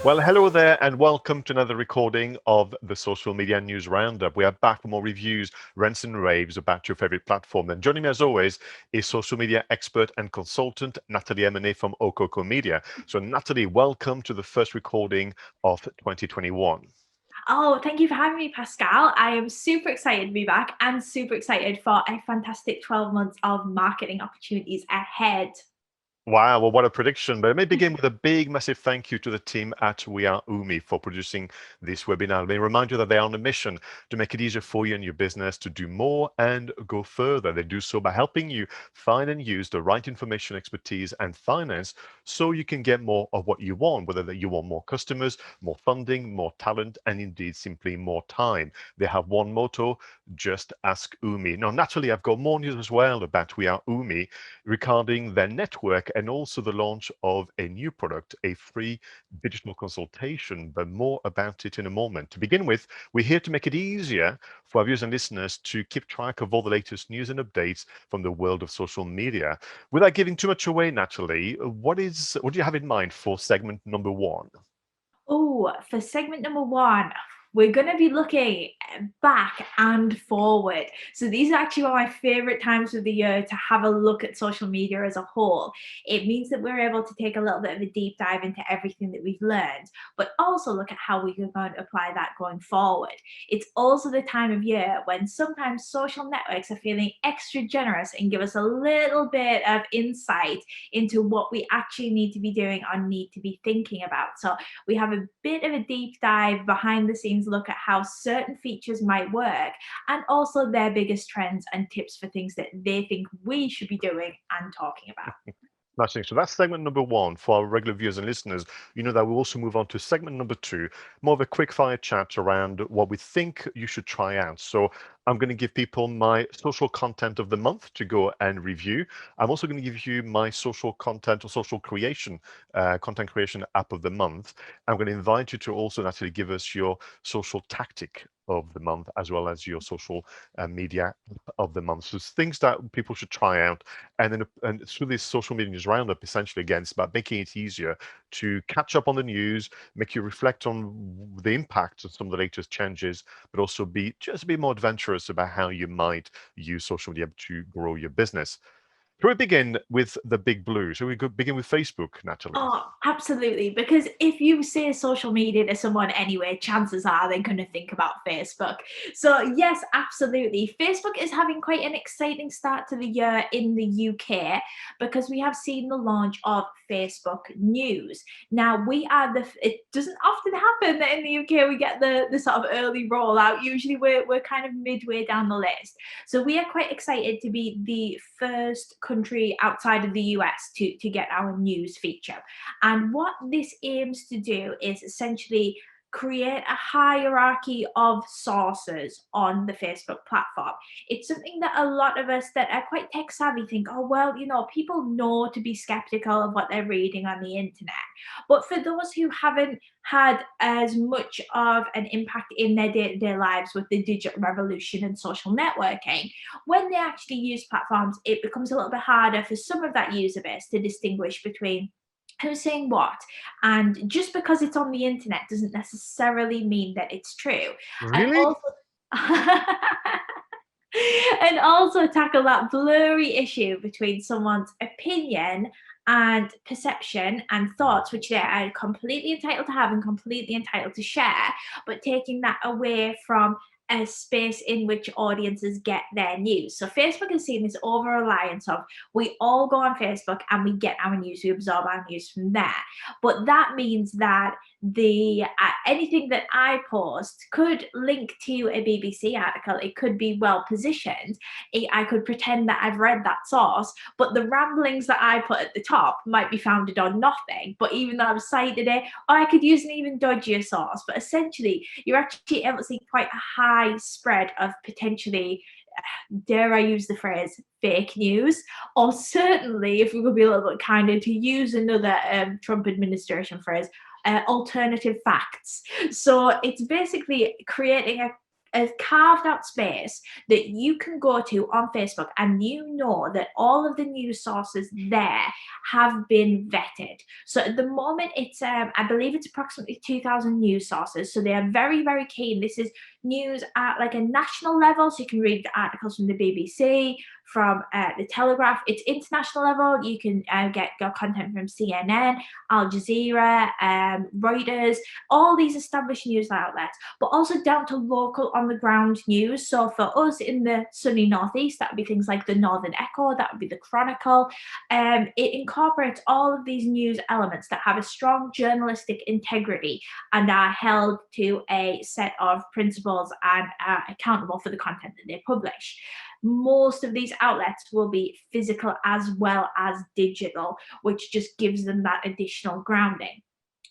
Well, hello there, and welcome to another recording of the Social Media News Roundup. We are back for more reviews, rants and raves about your favorite platform. And joining me as always is social media expert and consultant Natalie Eminae from Okoko Media. So Natalie, welcome to the first recording of 2021. Oh, thank you for having me, Pascal. I am super excited to be back and super excited for a fantastic 12 months of marketing opportunities ahead. Wow, well, what a prediction. But let me begin with a big, massive thank you to the team at We Are UMi for producing this webinar. Let me remind you that they are on a mission to make it easier for you and your business to do more and go further. They do so by helping you find and use the right information, expertise, and finance so you can get more of what you want, whether that you want more customers, more funding, more talent, and indeed simply more time. They have one motto: just ask UMi. Now, naturally, I've got more news as well about We Are UMi regarding their network and also the launch of a new product, a free digital consultation, but more about it in a moment. To begin with, we're here to make it easier for our viewers and listeners to keep track of all the latest news and updates from the world of social media. Without giving too much away, Natalie, what do you have in mind for segment number one? Oh, for segment number one, we're going to be looking back and forward. So these are actually one of my favorite times of the year to have a look at social media as a whole. It means that we're able to take a little bit of a deep dive into everything that we've learned, but also look at how we can go and apply that going forward. It's also the time of year when sometimes social networks are feeling extra generous and give us a little bit of insight into what we actually need to be doing or need to be thinking about. So we have a bit of a deep dive behind the scenes look at how certain features might work and also their biggest trends and tips for things that they think we should be doing and talking about. Smashing. So that's segment number one for our regular viewers and listeners. You know that we'll also move on to segment number two, more of a quick fire chat around what we think you should try out. So I'm going to give people my social content of the month to go and review. I'm also going to give you my social content or social creation, content creation app of the month. I'm going to invite you to also naturally give us your social tactic of the month, as well as your social media of the month. So it's things that people should try out. And through this social media news roundup, essentially, again, it's about making it easier to catch up on the news, make you reflect on the impact of some of the latest changes, but also be just a bit more adventurous about how you might use social media to grow your business. Shall we begin with the big blue? Shall we begin with Facebook, Natalie? Oh, absolutely. Because if you say social media to someone anyway, chances are they're going to think about Facebook. So, yes, absolutely. Facebook is having quite an exciting start to the year in the UK because we have seen the launch of Facebook News. Now, it doesn't often happen that in the UK we get the sort of early rollout. Usually we're kind of midway down the list. So, we are quite excited to be the first country outside of the US to get our news feature. And what this aims to do is essentially create a hierarchy of sources on the Facebook platform. It's something that a lot of us that are quite tech savvy think, oh, well, people know to be skeptical of what they're reading on the internet. But for those who haven't had as much of an impact in their day-to-day lives with the digital revolution and social networking, when they actually use platforms, it becomes a little bit harder for some of that user base to distinguish between who's saying what. And just because it's on the internet doesn't necessarily mean that it's true. And Really? also, and also tackle that blurry issue between someone's opinion and perception and thoughts, which they are completely entitled to have and completely entitled to share, but taking that away from a space in which audiences get their news. So Facebook has seen this over reliance of we all go on Facebook and we get our news, we absorb our news from there. But that means that the anything that I post could link to a BBC article. It could be well positioned. I could pretend that I've read that source, but the ramblings that I put at the top might be founded on nothing. But even though I've cited it, or I could use an even dodgier source. But essentially, you're actually able to see quite a high spread of potentially, dare I use the phrase, fake news, or certainly, if we could be a little bit kinder, to use another Trump administration phrase, alternative facts. So it's basically creating a carved out space that you can go to on Facebook, and you know that all of the news sources there have been vetted. So at the moment, it's I believe it's approximately 2,000 news sources. So they are very, very keen. This is news at like a national level, so you can read articles from the BBC, from the Telegraph. It's international level. You can get your content from CNN, Al Jazeera, Reuters, all these established news outlets, but also down to local on the ground news. So for us in the sunny northeast, that would be things like the Northern Echo, that would be the Chronicle. It incorporates all of these news elements that have a strong journalistic integrity and are held to a set of principles and are accountable for the content that they publish. Most of these outlets will be physical as well as digital, which just gives them that additional grounding.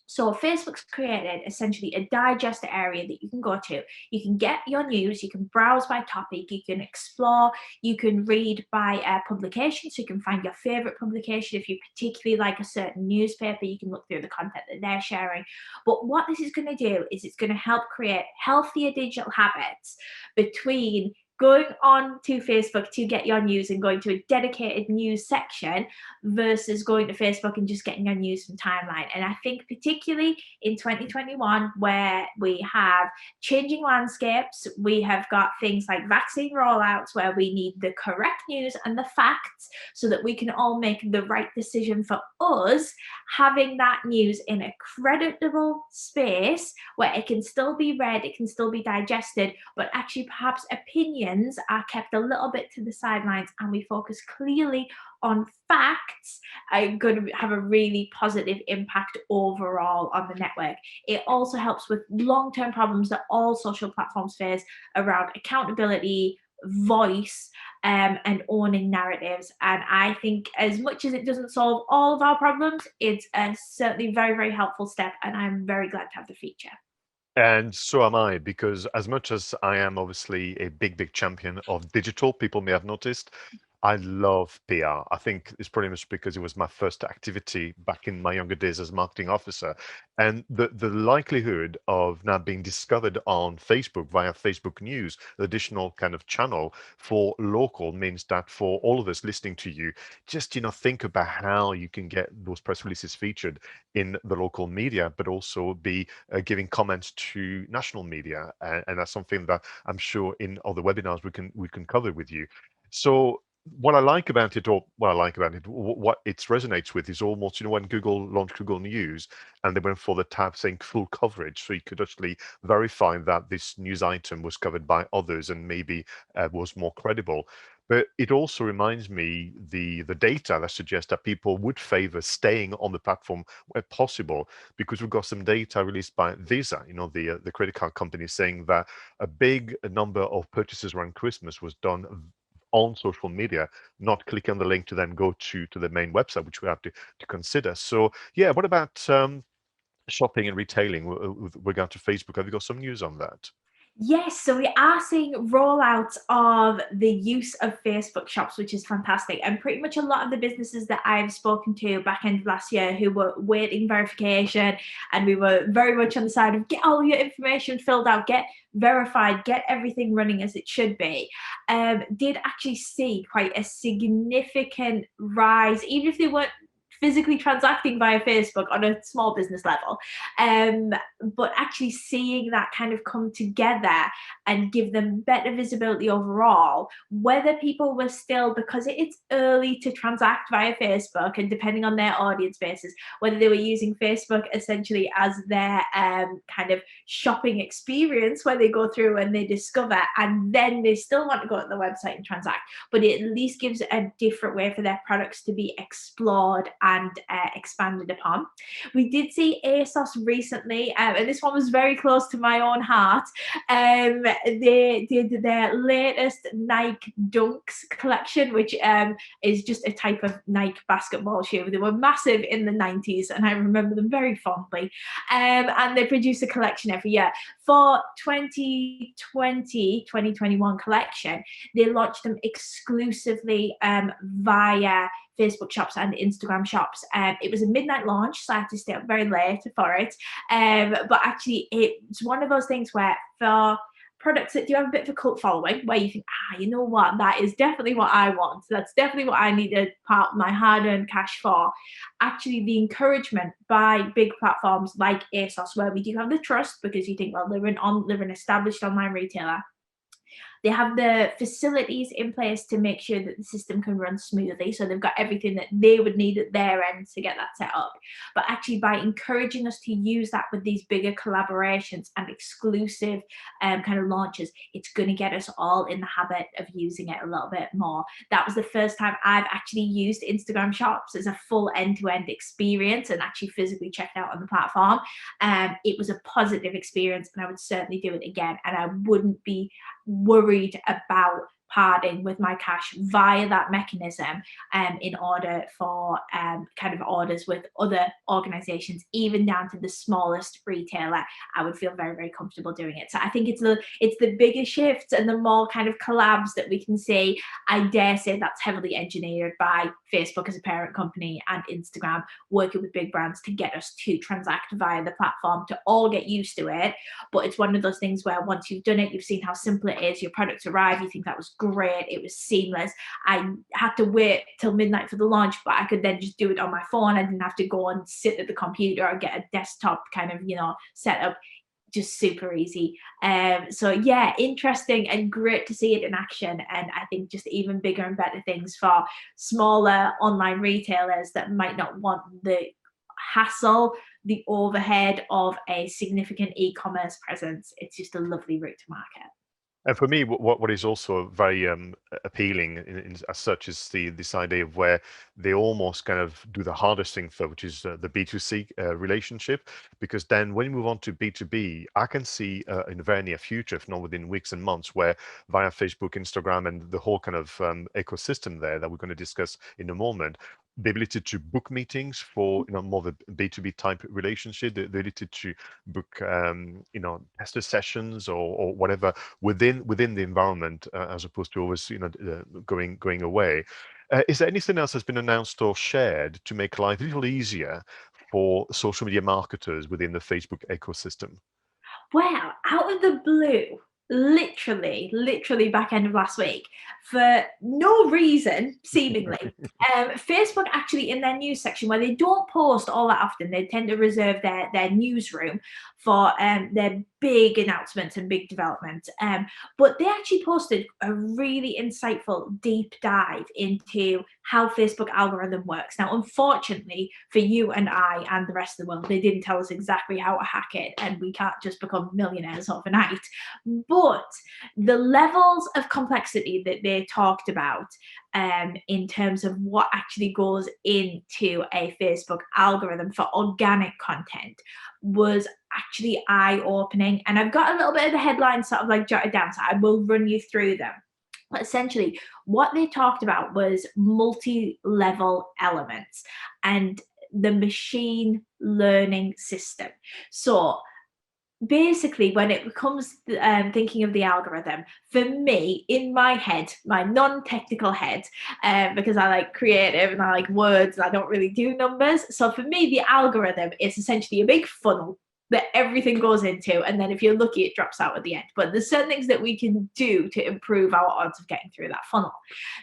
So Facebook's created essentially a digester area that you can go to. You can get your news, you can browse by topic, you can explore, you can read by publication, so you can find your favorite publication. If you particularly like a certain newspaper, you can look through the content that they're sharing. But what this is going to do is it's going to help create healthier digital habits between going on to Facebook to get your news and going to a dedicated news section versus going to Facebook and just getting your news from timeline. And I think particularly in 2021, where we have changing landscapes, we have got things like vaccine rollouts where we need the correct news and the facts so that we can all make the right decision for us. Having that news in a creditable space where it can still be read, it can still be digested, but actually perhaps opinions are kept a little bit to the sidelines and we focus clearly on facts, are going to have a really positive impact overall on the network. It also helps with long-term problems that all social platforms face around accountability, voice, and owning narratives. And I think as much as it doesn't solve all of our problems, it's a certainly very, very helpful step, and I'm very glad to have the feature. And so am I, because as much as I am obviously a big, big champion of digital, people may have noticed, I love PR. I think it's pretty much because it was my first activity back in my younger days as marketing officer. And the likelihood of now being discovered on Facebook via Facebook News, the additional kind of channel for local, means that for all of us listening to you, just, think about how you can get those press releases featured in the local media, but also be giving comments to national media. And that's something that I'm sure in other webinars we can cover with you. So what I like about it, what it resonates with is almost, when Google launched Google News and they went for the tab saying full coverage, so you could actually verify that this news item was covered by others and maybe was more credible. But it also reminds me the data that suggests that people would favor staying on the platform where possible, because we've got some data released by Visa, the credit card company, saying that a big number of purchases around Christmas was done on social media, not click on the link to then go to the main website, which we have to consider. So yeah, what about shopping and retailing with regard to Facebook? Have you got some news on that? Yes, so we are seeing rollouts of the use of Facebook shops, which is fantastic. And pretty much a lot of the businesses that I've spoken to back end of last year who were waiting verification, and we were very much on the side of get all your information filled out, get verified, get everything running as it should be, did actually see quite a significant rise, even if they weren't physically transacting via Facebook on a small business level, but actually seeing that kind of come together and give them better visibility overall, whether people were still, because it's early to transact via Facebook and depending on their audience bases, whether they were using Facebook essentially as their kind of shopping experience where they go through and they discover and then they still want to go to the website and transact, but it at least gives a different way for their products to be explored and expanded upon. We did see ASOS recently, and this one was very close to my own heart. They did their latest Nike Dunks collection, which is just a type of Nike basketball shoe. They were massive in the 90s, and I remember them very fondly. And they produce a collection every year. For 2021 collection, they launched them exclusively via Facebook shops and Instagram shops. It was a midnight launch, so I had to stay up very late for it. But actually, it's one of those things where for products that do have a bit of a cult following, where you think, you know what, that is definitely what I want. That's definitely what I need to part my hard-earned cash for. Actually, the encouragement by big platforms like ASOS, where we do have the trust, because you think, well, they're an established online retailer. They have the facilities in place to make sure that the system can run smoothly. So they've got everything that they would need at their end to get that set up. But actually, by encouraging us to use that with these bigger collaborations and exclusive kind of launches, it's going to get us all in the habit of using it a little bit more. That was the first time I've actually used Instagram Shops as a full end-to-end experience and actually physically checked out on the platform. It was a positive experience, and I would certainly do it again. And I wouldn't be worried about parting with my cash via that mechanism in order for kind of orders with other organizations, even down to the smallest retailer. I would feel very, very comfortable doing it. So I think it's the bigger shifts and the more kind of collabs that we can see. I dare say that's heavily engineered by Facebook as a parent company and Instagram working with big brands to get us to transact via the platform, to all get used to it. But it's one of those things where once you've done it, you've seen how simple it is, your products arrive, you think that was great, it was seamless. I had to wait till midnight for the launch, but I could then just do it on my phone. I didn't have to go and sit at the computer or get a desktop kind of, set up. Just super easy. So yeah, interesting and great to see it in action. And I think just even bigger and better things for smaller online retailers that might not want the hassle, the overhead of a significant e-commerce presence. It's just a lovely route to market. And for me, what is also very appealing as such is this idea of where they almost kind of do the hardest thing for, which is the B2C relationship. Because then when we move on to B2B, I can see in the very near future, if not within weeks and months, where via Facebook, Instagram, and the whole kind of ecosystem there that we're going to discuss in a moment, the ability to book meetings for more of a B2B type relationship, the ability to book tester sessions or whatever within the environment, as opposed to always going away. Is there anything else that's been announced or shared to make life a little easier for social media marketers within the Facebook ecosystem? Well, out of the blue, literally back end of last week, for no reason, seemingly, Facebook actually in their news section, where they don't post all that often, they tend to reserve their newsroom for their big announcements and big developments. But they actually posted a really insightful deep dive into how Facebook algorithm works. Now, unfortunately for you and I and the rest of the world, they didn't tell us exactly how to hack it, and we can't just become millionaires overnight. But the levels of complexity that they talked about in terms of what actually goes into a Facebook algorithm for organic content was actually eye-opening. And I've got a little bit of the headlines sort of like jotted down, so I will run you through them. But essentially, what they talked about was multi-level elements and the machine learning system. So basically, when it comes thinking of the algorithm, for me, in my head, my non-technical head, because I like creative and I like words and I don't really do numbers, so for me the algorithm is essentially a big funnel that everything goes into, and then if you're lucky it drops out at the end. But there's certain things that we can do to improve our odds of getting through that funnel.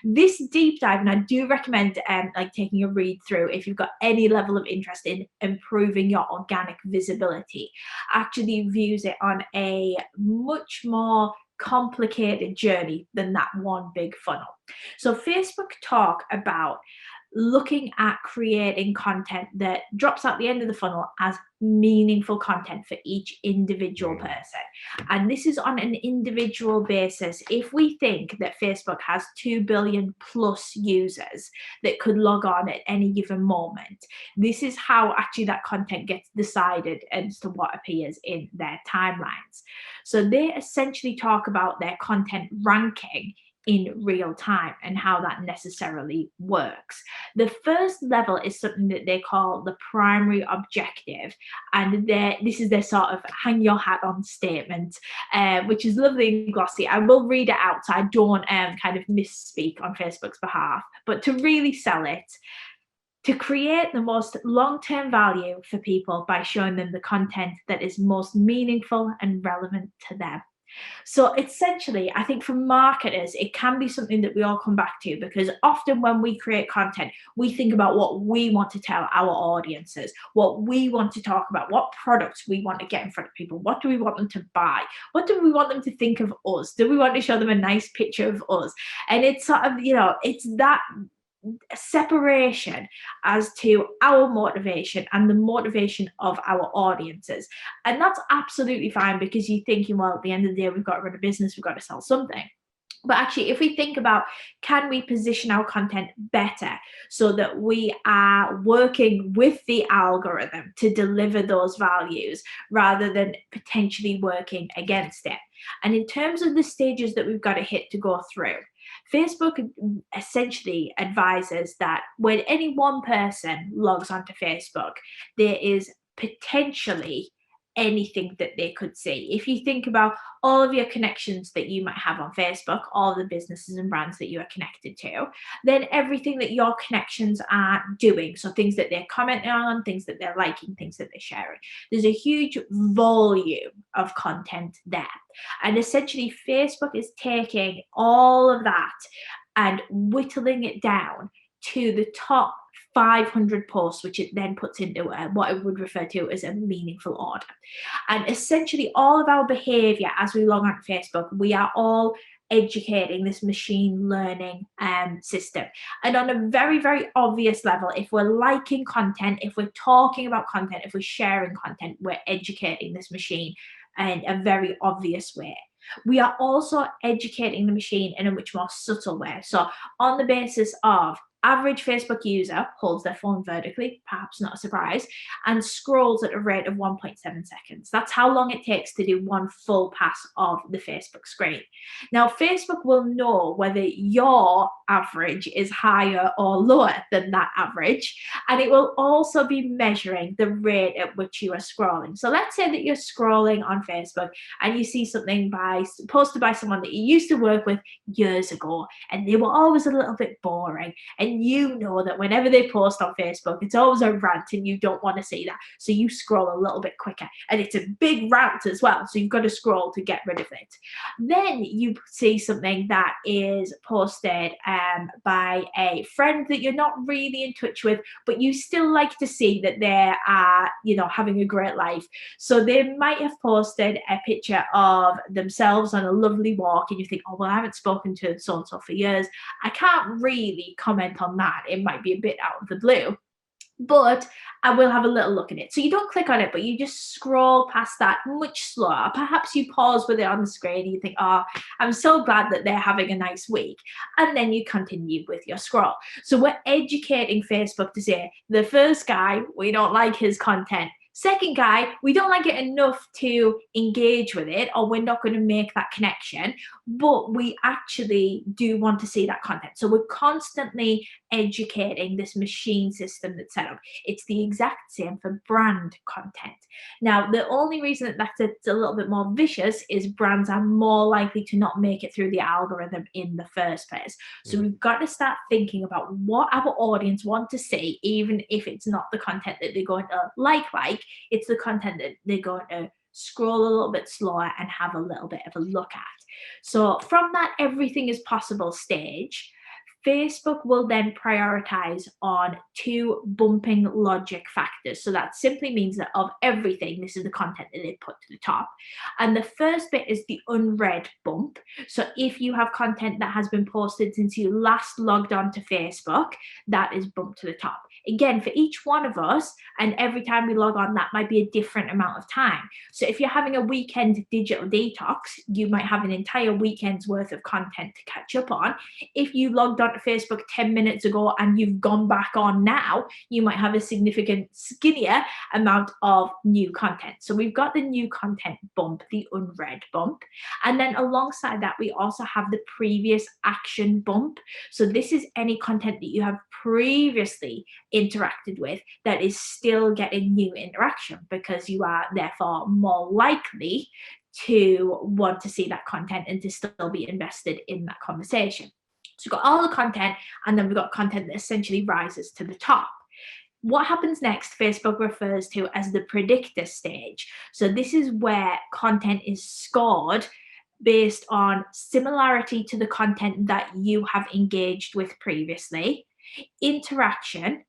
This deep dive, and I do recommend like taking a read through if you've got any level of interest in improving your organic visibility, actually views it on a much more complicated journey than that one big funnel. So Facebook talk about looking at creating content that drops out the end of the funnel as meaningful content for each individual person. And this is on an individual basis. If we think that Facebook has 2 billion plus users that could log on at any given moment, this is how actually that content gets decided as to what appears in their timelines. So they essentially talk about their content ranking in real time and how that necessarily works. The first level is something that they call the primary objective, and this is their sort of hang your hat on statement, which is lovely and glossy. I will read it out so I don't kind of misspeak on Facebook's behalf, but to really sell it, to create the most long-term value for people by showing them the content that is most meaningful and relevant to them. So essentially, I think for marketers, it can be something that we all come back to, because often when we create content, we think about what we want to tell our audiences, what we want to talk about, what products we want to get in front of people, what do we want them to buy, what do we want them to think of us, do we want to show them a nice picture of us? And it's sort of, it's that separation as to our motivation and the motivation of our audiences. And that's absolutely fine, because you're thinking, well, at the end of the day, we've got to run a business, we've got to sell something. But actually, if we think about, can we position our content better so that we are working with the algorithm to deliver those values rather than potentially working against it? And in terms of the stages that we've got to hit to go through, Facebook essentially advises that when any one person logs onto Facebook, there is potentially anything that they could see. If you think about all of your connections that you might have on Facebook, all the businesses and brands that you are connected to, then everything that your connections are doing, so things that they're commenting on, things that they're liking, things that they're sharing, there's a huge volume of content there. And essentially, Facebook is taking all of that and whittling it down to the top 500 posts, which it then puts into what I would refer to as a meaningful order. And essentially, all of our behavior as we log on to Facebook, we are all educating this machine learning system. And on a very, very obvious level, if we're liking content, if we're talking about content, if we're sharing content, we're educating this machine in a very obvious way. We are also educating the machine in a much more subtle way. So on the basis of average Facebook user holds their phone vertically, perhaps not a surprise, and scrolls at a rate of 1.7 seconds. That's how long it takes to do one full pass of the Facebook screen. Now, Facebook will know whether your average is higher or lower than that average, and it will also be measuring the rate at which you are scrolling. So let's say that you're scrolling on Facebook and you see something posted by someone that you used to work with years ago, and they were always a little bit boring, and you know that whenever they post on Facebook, it's always a rant and you don't want to see that. So you scroll a little bit quicker, and it's a big rant as well. So you've got to scroll to get rid of it. Then you see something that is posted by a friend that you're not really in touch with, but you still like to see that they are, having a great life. So they might have posted a picture of themselves on a lovely walk, and you think, oh, well, I haven't spoken to so-and-so for years, I can't really comment on that. It might be a bit out of the blue, but I will have a little look at it. So you don't click on it, but you just scroll past that much slower. Perhaps you pause with it on the screen and you think, oh, I'm so glad that they're having a nice week. And then you continue with your scroll. So we're educating Facebook to say, the first guy, we don't like his content. Second guy, we don't like it enough to engage with it, or we're not going to make that connection, but we actually do want to see that content. So we're constantly educating this machine system that's set up. It's the exact same for brand content. Now, the only reason that that's a little bit more vicious is brands are more likely to not make it through the algorithm in the first place. So we've got to start thinking about what our audience want to see, even if it's not the content that they're going to like, it's the content that they're going to scroll a little bit slower and have a little bit of a look at. So from that everything is possible stage, Facebook will then prioritize on 2 bumping logic factors. So that simply means that of everything, this is the content that they put to the top. And the first bit is the unread bump. So if you have content that has been posted since you last logged on to Facebook, that is bumped to the top. Again, for each one of us, and every time we log on, that might be a different amount of time. So if you're having a weekend digital detox, you might have an entire weekend's worth of content to catch up on. If you logged on to Facebook 10 minutes ago and you've gone back on now, you might have a significant skinnier amount of new content. So we've got the new content bump, the unread bump. And then alongside that, we also have the previous action bump. So this is any content that you have previously interacted with that is still getting new interaction, because you are therefore more likely to want to see that content and to still be invested in that conversation. So we've got all the content, and then we've got content that essentially rises to the top. What happens next, Facebook refers to as the predictor stage. So this is where content is scored based on similarity to the content that you have engaged with previously, interaction,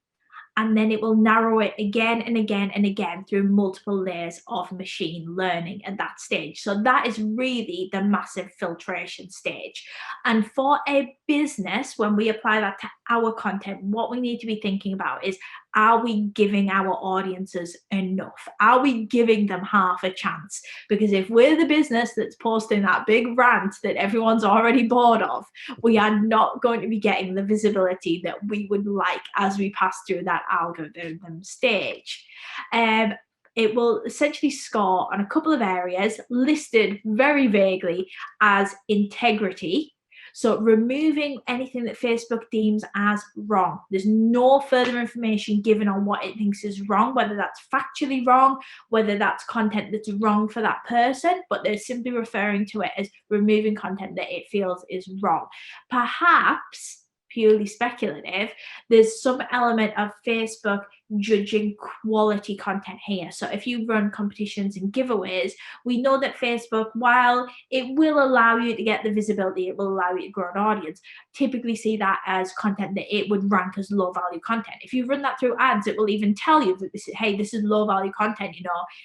and then it will narrow it again and again and again through multiple layers of machine learning at that stage. So that is really the massive filtration stage. And for a business, when we apply that to our content, what we need to be thinking about is, are we giving our audiences enough? Are we giving them half a chance? Because if we're the business that's posting that big rant that everyone's already bored of, we are not going to be getting the visibility that we would like as we pass through that algorithm stage. It will essentially score on a couple of areas listed very vaguely as integrity. So removing anything that Facebook deems as wrong. There's no further information given on what it thinks is wrong, whether that's factually wrong, whether that's content that's wrong for that person, but they're simply referring to it as removing content that it feels is wrong. Perhaps, purely speculative, there's some element of Facebook judging quality content here. So if you run competitions and giveaways, we know that Facebook, while it will allow you to get the visibility, it will allow you to grow an audience, typically see that as content that it would rank as low value content. If you run that through ads, it will even tell you that this is, hey, this is low value content,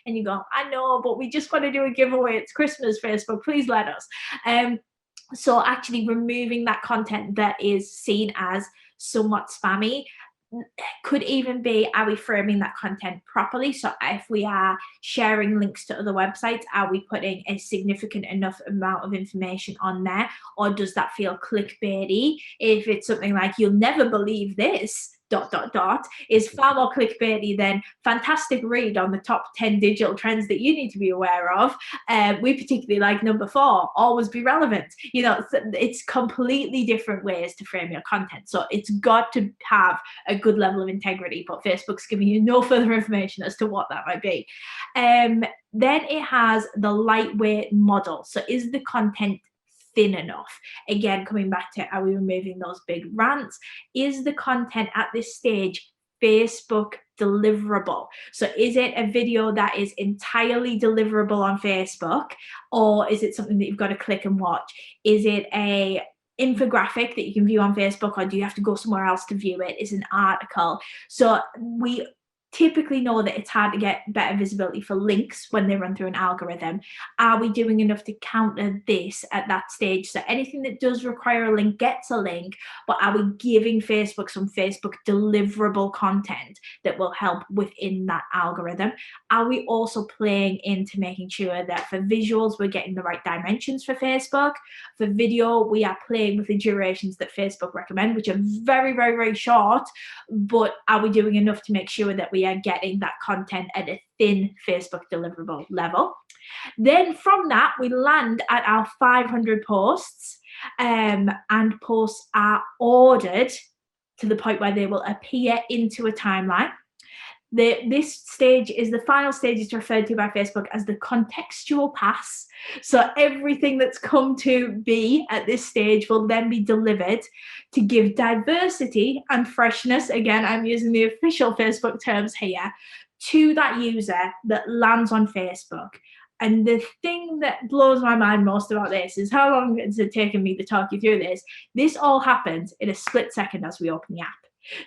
and you go, I know, but we just want to do a giveaway. It's Christmas, Facebook, please let us. So actually removing that content that is seen as somewhat spammy. Could even be, are we framing that content properly? So if we are sharing links to other websites, are we putting a significant enough amount of information on there? Or does that feel clickbaity? If it's something like, you'll never believe this, ... is far more clickbaity than fantastic read on the top 10 digital trends that you need to be aware of. We particularly like number 4, always be relevant. It's completely different ways to frame your content. So it's got to have a good level of integrity, but Facebook's giving you no further information as to what that might be. Then it has the lightweight model. So is the content thin enough? Again, coming back to, are we removing those big rants? Is the content at this stage Facebook deliverable? So is it a video that is entirely deliverable on Facebook, or is it something that you've got to click and watch? Is it a infographic that you can view on Facebook, or do you have to go somewhere else to view it? Is an article? So we typically know that it's hard to get better visibility for links when they run through an algorithm. Are we doing enough to counter this at that stage? So anything that does require a link gets a link, but are we giving Facebook some Facebook deliverable content that will help within that algorithm? Are we also playing into making sure that for visuals, we're getting the right dimensions for Facebook? For video, we are playing with the durations that Facebook recommend, which are very, very, very short, but are we doing enough to make sure that we are getting that content at a thin Facebook deliverable level? Then from that, we land at our 500 posts, and posts are ordered to the point where they will appear into a timeline. This stage is the final stage. Is referred to by Facebook as the contextual pass. So everything that's come to be at this stage will then be delivered to give diversity and freshness. Again, I'm using the official Facebook terms here, to that user that lands on Facebook. And the thing that blows my mind most about this is how long has it taken me to talk you through this? This all happens in a split second as we open the app.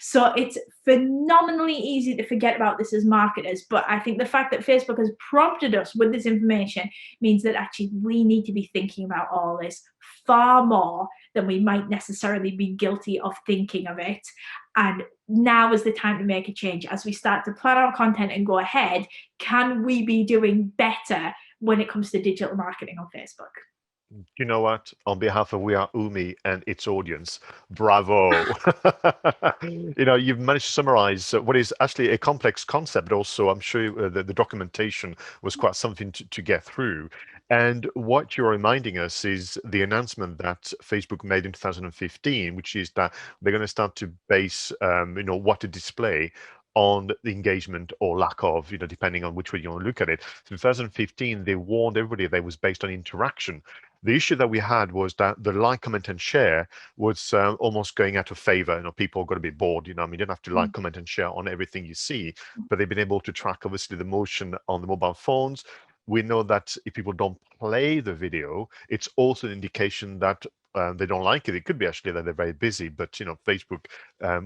So it's phenomenally easy to forget about this as marketers, but I think the fact that Facebook has prompted us with this information means that actually we need to be thinking about all this far more than we might necessarily be guilty of thinking of it. And now is the time to make a change. As we start to plan our content and go ahead, can we be doing better when it comes to digital marketing on Facebook? You know what? On behalf of We Are UMi and its audience, bravo. You've managed to summarize what is actually a complex concept, but also I'm sure the documentation was quite something to get through. And what you're reminding us is the announcement that Facebook made in 2015, which is that they're going to start to base, what to display on the engagement or lack of, depending on which way you want to look at it. So in 2015, they warned everybody that it was based on interaction. The issue that we had was that the like, comment, and share was almost going out of favor. People got a bit bored. You don't have to like, comment, and share on everything you see, but they've been able to track, obviously, the motion on the mobile phones. we know that if people don't play the video, it's also an indication that they don't like it. It could be actually that they're very busy, but Facebook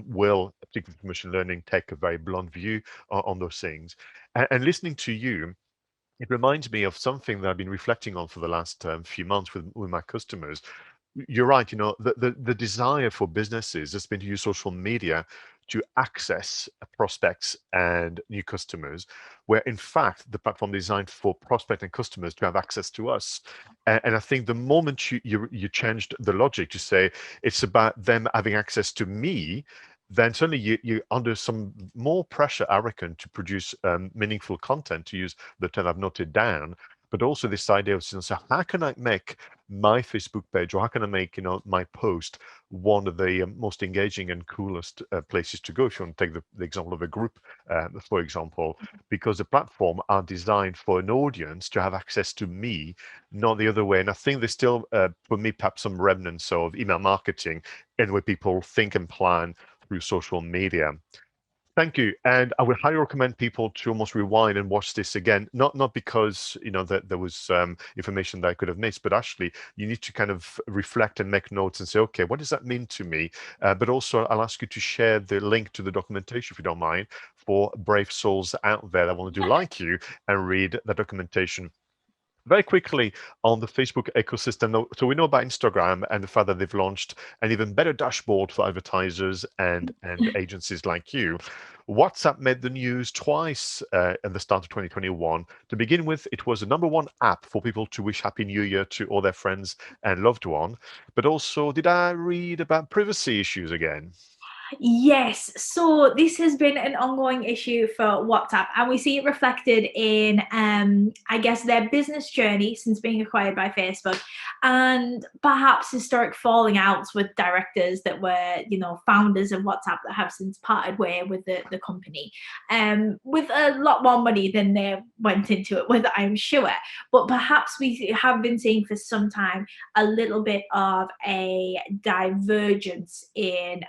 will, particularly for machine learning, take a very blunt view on those things. And listening to you, it reminds me of something that I've been reflecting on for the last few months with my customers. You're right, the desire for businesses has been to use social media to access prospects and new customers, where in fact the platform is designed for prospect and customers to have access to us. And I think the moment you changed the logic to say it's about them having access to me, then suddenly you're under some more pressure, I reckon, to produce meaningful content, to use the term I've noted down, but also this idea of saying, so how can I make my Facebook page, or how can I make my post one of the most engaging and coolest places to go, if you want to take the example of a group, for example, because the platform are designed for an audience to have access to me, not the other way. And I think there's still, for me, perhaps some remnants of email marketing and where people think and plan through social media. Thank you, and I would highly recommend people to almost rewind and watch this again. Not because that there was information that I could have missed, but actually you need to kind of reflect and make notes and say, okay, what does that mean to me? But also, I'll ask you to share the link to the documentation, if you don't mind, for brave souls out there that want to do like you and read the documentation. Very quickly on the Facebook ecosystem. So we know about Instagram and the fact that they've launched an even better dashboard for advertisers and agencies like you. WhatsApp made the news twice at the start of 2021. To begin with, it was the #1 app for people to wish Happy New Year to all their friends and loved one. But also, did I read about privacy issues again? Yes, so this has been an ongoing issue for WhatsApp, and we see it reflected in, I guess, their business journey since being acquired by Facebook, and perhaps historic falling outs with directors that were, founders of WhatsApp that have since parted way with the company, with a lot more money than they went into it with, I'm sure. But perhaps we have been seeing for some time a little bit of a divergence in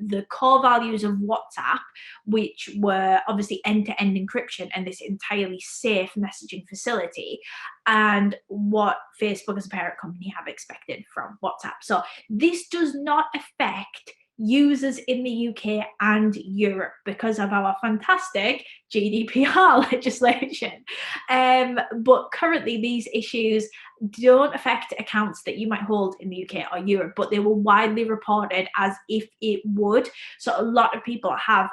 the core values of WhatsApp, which were obviously end-to-end encryption and this entirely safe messaging facility, and what Facebook as a parent company have expected from WhatsApp. So this does not affect users in the UK and Europe because of our fantastic GDPR legislation. But currently, these issues don't affect accounts that you might hold in the UK or Europe, but they were widely reported as if it would. So a lot of people have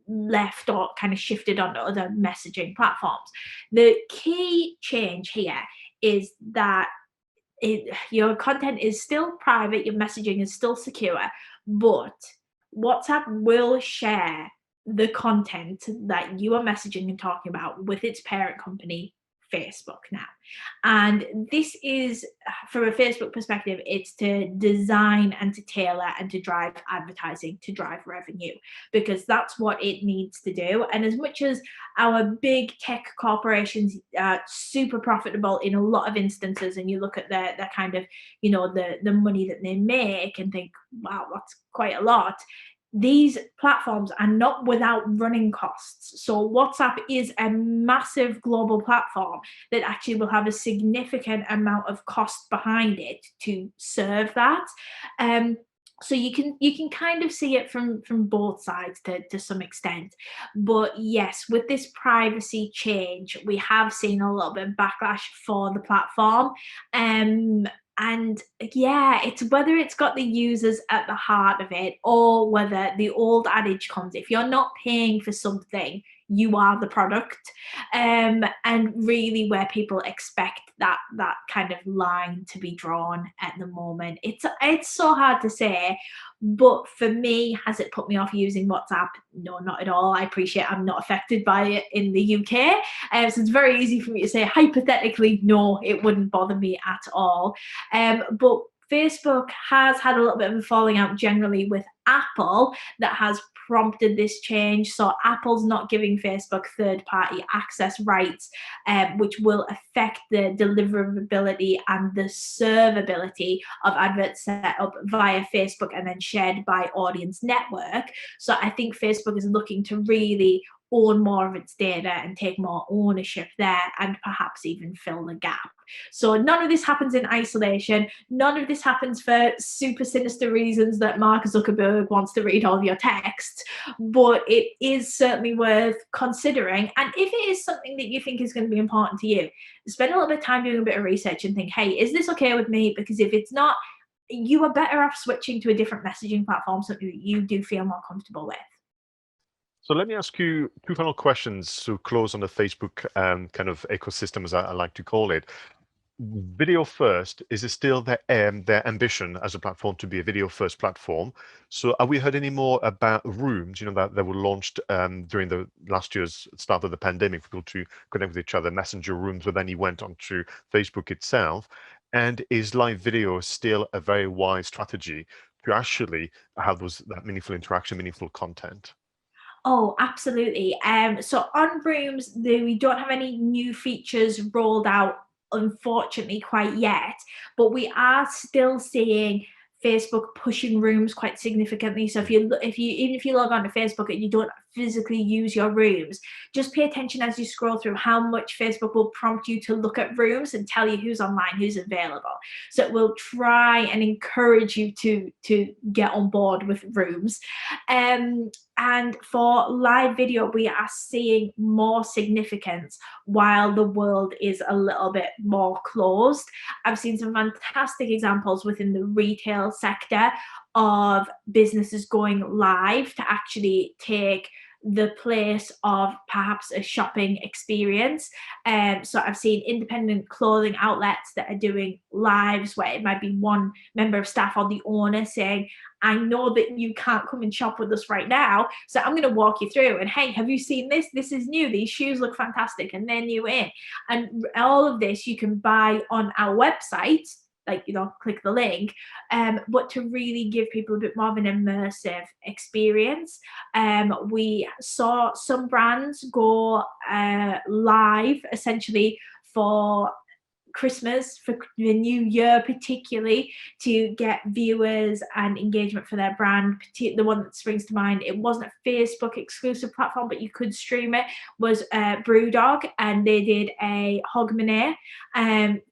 left or kind of shifted onto other messaging platforms. The key change here is that your content is still private, your messaging is still secure, but WhatsApp will share the content that you are messaging and talking about with its parent company, Facebook, now. And this is, from a Facebook perspective, it's to design and to tailor and to drive advertising, to drive revenue, because that's what it needs to do. And as much as our big tech corporations are super profitable in a lot of instances, and you look at the kind of, the money that they make and think, wow, that's quite a lot, these platforms are not without running costs. So WhatsApp is a massive global platform that actually will have a significant amount of cost behind it to serve that. So you can kind of see it from both sides to some extent. But yes, with this privacy change, we have seen a little bit of backlash for the platform. And yeah, it's whether it's got the users at the heart of it, or whether the old adage comes, if you're not paying for something, you are the product. And really where people expect that kind of line to be drawn at the moment. It's so hard to say, but for me, has it put me off using WhatsApp? No, not at all. I appreciate I'm not affected by it in the UK. So it's very easy for me to say, hypothetically, no, it wouldn't bother me at all. But Facebook has had a little bit of a falling out generally with Apple that has prompted this change. So Apple's not giving Facebook third-party access rights, which will affect the deliverability and the servability of adverts set up via Facebook and then shared by audience network. So I think Facebook is looking to really own more of its data and take more ownership there, and perhaps even fill the gap. So none of this happens in isolation. None of this happens for super sinister reasons that Mark Zuckerberg wants to read all of your texts, but it is certainly worth considering. And if it is something that you think is going to be important to you, spend a little bit of time doing a bit of research and think, hey, is this okay with me? Because if it's not, you are better off switching to a different messaging platform, something that you do feel more comfortable with. So let me ask you two final questions to close on the Facebook kind of ecosystem, as I like to call it. Video first, is it still their ambition as a platform to be a video first platform? So have we heard any more about rooms, that were launched during the last year's start of the pandemic for people to connect with each other, messenger rooms, but then he went on to Facebook itself? And is live video still a very wise strategy to actually have that meaningful interaction, meaningful content? Oh, absolutely. So on Rooms, we don't have any new features rolled out, unfortunately, quite yet, but we are still seeing Facebook pushing Rooms quite significantly. So even if you log on to Facebook and you don't physically use your Rooms, just pay attention as you scroll through how much Facebook will prompt you to look at Rooms and tell you who's online, who's available. So it will try and encourage you to get on board with Rooms. And for live video, we are seeing more significance while the world is a little bit more closed. I've seen some fantastic examples within the retail sector of businesses going live to actually take the place of perhaps a shopping experience. So I've seen independent clothing outlets that are doing lives where it might be one member of staff or the owner saying, I know that you can't come and shop with us right now, so I'm going to walk you through. And hey, have you seen this? This is new. These shoes look fantastic, and they're new in. And all of this you can buy on our website, like, click the link, but to really give people a bit more of an immersive experience. We saw some brands go live essentially for Christmas, for the new year particularly, to get viewers and engagement for their brand. The one that springs to mind, it wasn't a Facebook exclusive platform, but you could stream it, was Brewdog, and they did a Hogmanay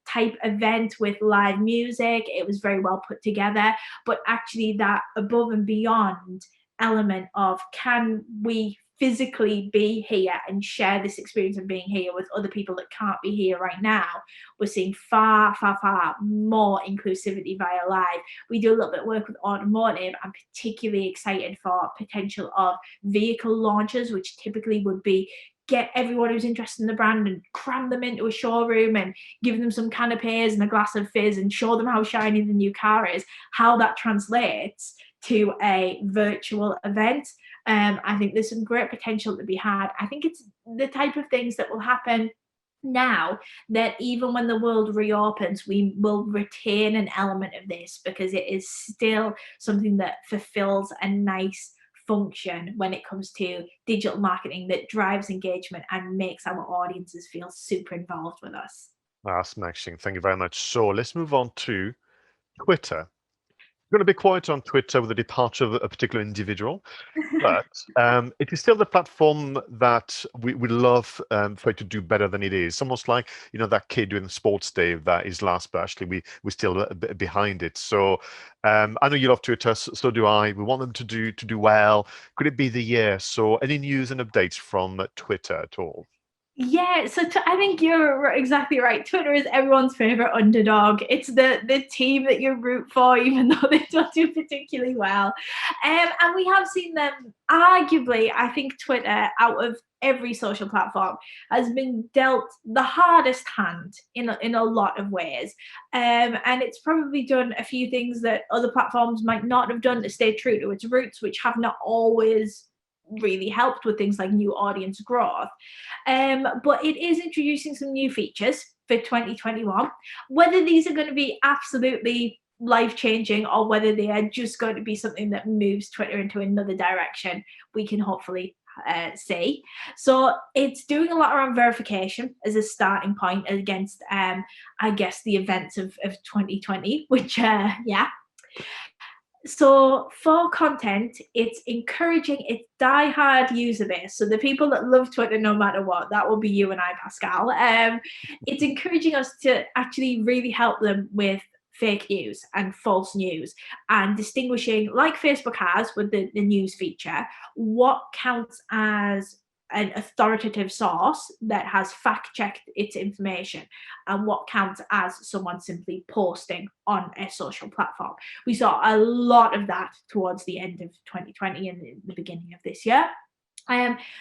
type event with live music. It was very well put together, but actually that above and beyond element of, can we physically be here and share this experience of being here with other people that can't be here right now? We're seeing far, far, far more inclusivity via live. We do a little bit of work with automotive. I'm particularly excited for potential of vehicle launches, which typically would be get everyone who's interested in the brand and cram them into a showroom and give them some canapes and a glass of fizz and show them how shiny the new car is, how that translates to a virtual event. I think there's some great potential to be had. I think it's the type of things that will happen now that even when the world reopens, we will retain an element of this, because it is still something that fulfills a nice function when it comes to digital marketing that drives engagement and makes our audiences feel super involved with us. That's smashing. Thank you very much. So let's move on to Twitter. We're going to be quiet on Twitter with the departure of a particular individual, but it is still the platform that we love for it to do better than it is. Almost like, that kid doing the sports day that is last, but actually we're still a bit behind it. So I know you love Twitter, so do I. We want them to do well. Could it be the year? So any news and updates from Twitter at all? Yeah, so I think you're exactly right. Twitter is everyone's favorite underdog. It's the team that you root for, even though they don't do particularly well. And we have seen them, arguably, I think Twitter, out of every social platform, has been dealt the hardest hand in a lot of ways. And it's probably done a few things that other platforms might not have done to stay true to its roots, which have not always really helped with things like new audience growth. But it is introducing some new features for 2021. Whether these are going to be absolutely life-changing or whether they are just going to be something that moves Twitter into another direction, we can hopefully see. So it's doing a lot around verification as a starting point against, I guess, the events of 2020, which, yeah. So for content, it's encouraging its die-hard user base. So the people that love Twitter no matter what, that will be you and I, Pascal. It's encouraging us to actually really help them with fake news and false news and distinguishing, like Facebook has with the news feature, what counts as an authoritative source that has fact checked its information and what counts as someone simply posting on a social platform. We saw a lot of that towards the end of 2020 and the beginning of this year.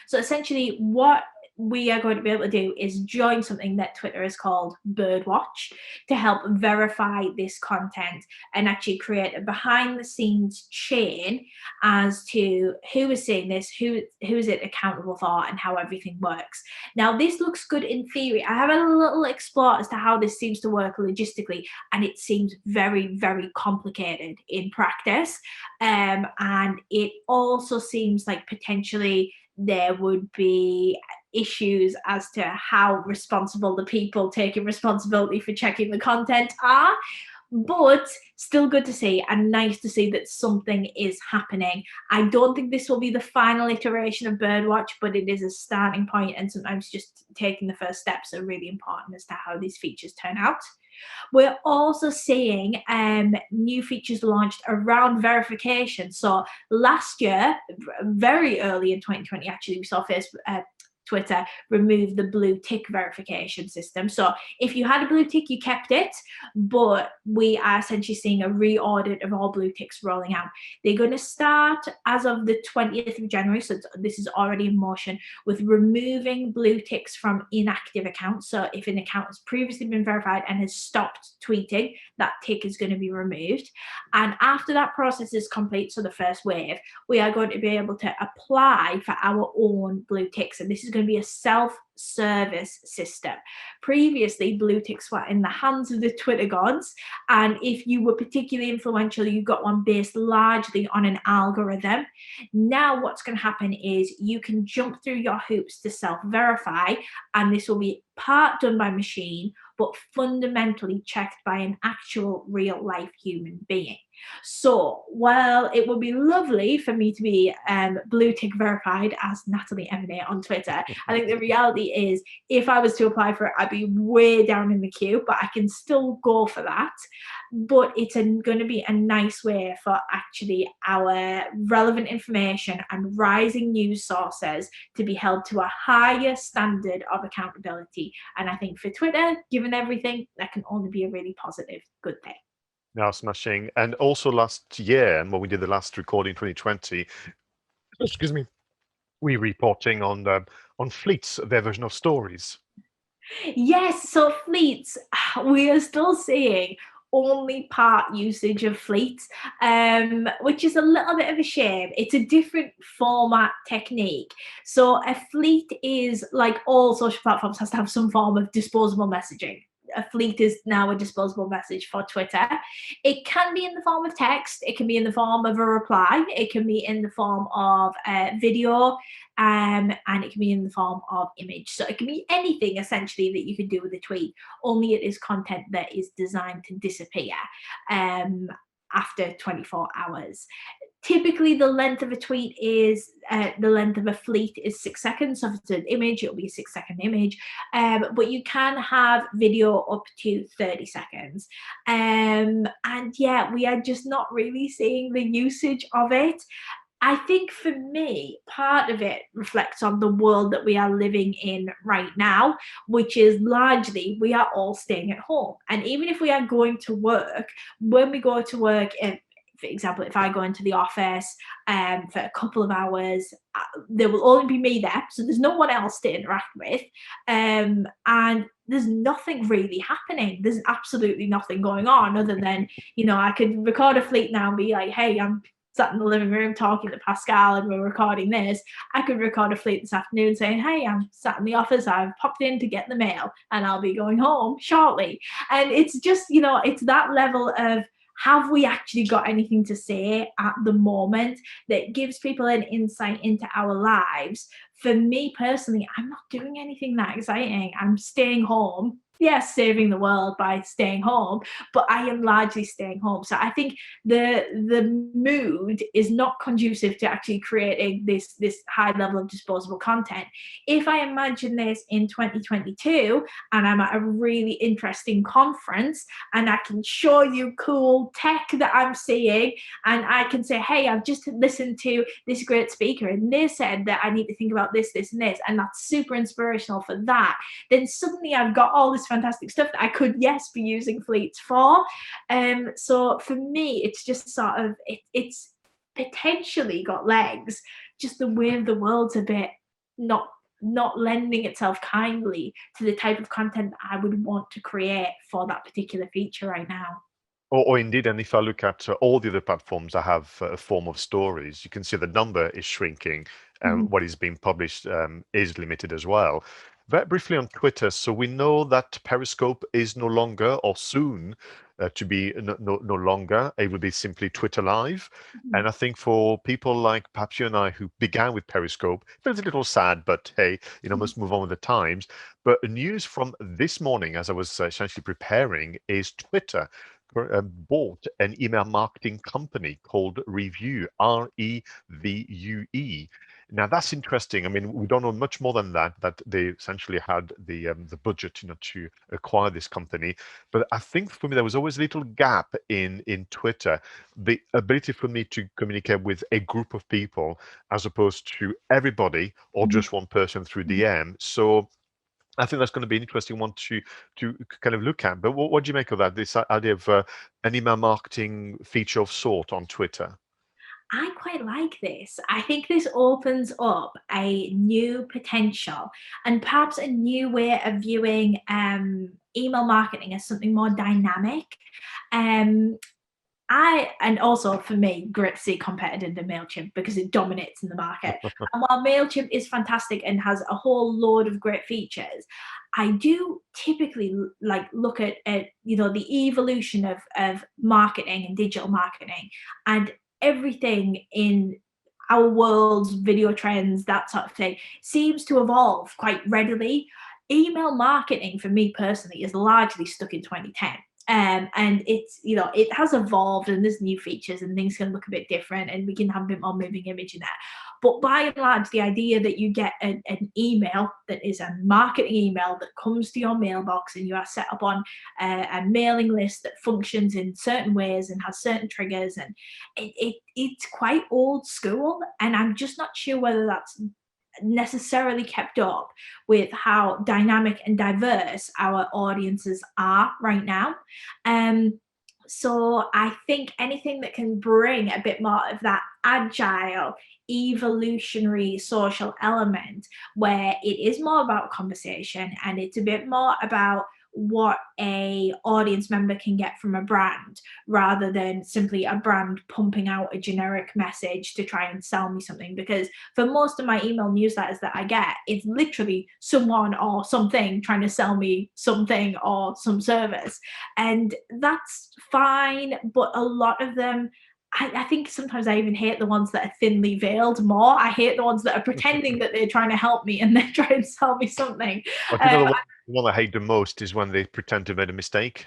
So essentially, what we are going to be able to do is join something that Twitter has called Birdwatch to help verify this content and actually create a behind the scenes chain as to who is saying this, who is it accountable for, and how everything works. Now, this looks good in theory. I have a little explore as to how this seems to work logistically, and it seems very, very complicated in practice. And it also seems like potentially there would be issues as to how responsible the people taking responsibility for checking the content are. But still good to see and nice to see that something is happening. I don't think this will be the final iteration of Birdwatch, but it is a starting point, and sometimes just taking the first steps are really important as to how these features turn out. We're also seeing new features launched around verification. So last year, very early in 2020, actually, we saw Twitter remove the blue tick verification system. So if you had a blue tick, you kept it, but we are essentially seeing a re-audit of all blue ticks rolling out. They're going to start as of the 20th of January, so this is already in motion, with removing blue ticks from inactive accounts. So if an account has previously been verified and has stopped tweeting, that tick is going to be removed. And after that process is complete, so the first wave, we are going to be able to apply for our own blue ticks. And this is going to be a self-service system. Previously, blue ticks were in the hands of the Twitter gods. And if you were particularly influential, you got one based largely on an algorithm. Now what's going to happen is you can jump through your hoops to self-verify, and this will be part done by machine, but fundamentally checked by an actual real life human being. So while it would be lovely for me to be blue tick verified as Natalie Eminae on Twitter, I think the reality is if I was to apply for it, I'd be way down in the queue, but I can still go for that. But it's going to be a nice way for actually our relevant information and rising news sources to be held to a higher standard of accountability. And I think for Twitter, given everything, that can only be a really positive, good thing. Now smashing. And also last year, when we did the last recording, 2020, excuse me, we reporting on Fleet's their version of stories. Yes, so fleets, we are still seeing only part usage of fleets, which is a little bit of a shame. It's a different format technique. So a fleet is, like all social platforms, has to have some form of disposable messaging. A fleet is now a disposable message for Twitter. It can be in the form of text, it can be in the form of a reply, it can be in the form of video, and it can be in the form of image. So it can be anything essentially that you can do with a tweet, only it is content that is designed to disappear after 24 hours. Typically, the length of a tweet is the length of a fleet is 6 seconds. So if it's an image, it'll be a 6-second image. But you can have video up to 30 seconds. And yeah, we are just not really seeing the usage of it. I think for me, part of it reflects on the world that we are living in right now, which is largely we are all staying at home. And even if we are going to work, when we go to work, for example, if I go into the office for a couple of hours, there will only be me there. So there's no one else to interact with. And there's nothing really happening. There's absolutely nothing going on other than, I could record a fleet now and be like, hey, I'm sat in the living room talking to Pascal and we're recording this. I could record a fleet this afternoon saying, hey, I'm sat in the office, I've popped in to get the mail and I'll be going home shortly. And it's just, it's that level of, have we actually got anything to say at the moment that gives people an insight into our lives? For me personally, I'm not doing anything that exciting. I'm staying home yes, saving the world by staying home, but I am largely staying home. So I think the mood is not conducive to actually creating this high level of disposable content. If I imagine this in 2022 and I'm at a really interesting conference and I can show you cool tech that I'm seeing, and I can say, hey, I've just listened to this great speaker and they said that I need to think about this, this, and this, and that's super inspirational for that, then suddenly I've got all this fantastic stuff that I could, yes, be using fleets for. So for me, it's just sort of, it's potentially got legs, just the way of the world's a bit not lending itself kindly to the type of content that I would want to create for that particular feature right now. Or indeed, and if I look at all the other platforms that have a form of stories, you can see the number is shrinking and Mhm. what is being published is limited as well. Very briefly on Twitter, so we know that Periscope is no longer, or soon to be no longer. It will be simply Twitter Live. Mhm. And I think for people like perhaps you and I who began with Periscope, it feels a little sad, but hey, Mhm. must move on with the times. But news from this morning, as I was essentially preparing, is Twitter bought an email marketing company called Revue, Revue. Now that's interesting. I mean, we don't know much more than that. That they essentially had the budget, to acquire this company. But I think for me there was always a little gap in Twitter, the ability for me to communicate with a group of people as opposed to everybody or Mhm. just one person through Mhm. DM. So I think that's going to be an interesting one to kind of look at. But what do you make of that? This idea of an email marketing feature of sort on Twitter. I quite like this. I think this opens up a new potential and perhaps a new way of viewing email marketing as something more dynamic. Um, and also for me, great to see competitor to MailChimp because it dominates in the market. And while MailChimp is fantastic and has a whole load of great features, I do typically like look at the evolution of marketing and digital marketing and everything in our world's video trends, that sort of thing, seems to evolve quite readily. Email marketing for me personally is largely stuck in 2010. And it has evolved and there's new features and things can look a bit different and we can have a bit more moving image in there. But by and large, the idea that you get an email that is a marketing email that comes to your mailbox and you are set up on a mailing list that functions in certain ways and has certain triggers, and it's quite old school. And I'm just not sure whether that's necessarily kept up with how dynamic and diverse our audiences are right now. Um, so I think anything that can bring a bit more of that agile, evolutionary social element where it is more about conversation and it's a bit more about what a audience member can get from a brand rather than simply a brand pumping out a generic message to try and sell me something, because for most of my email newsletters that I get, it's literally someone or something trying to sell me something or some service. And that's fine, but a lot of them, I think sometimes I even hate the ones that are thinly veiled more. I hate the ones that are pretending that they're trying to help me and they're trying to sell me something. I think Um, the one I hate the most is when they pretend to have made a mistake.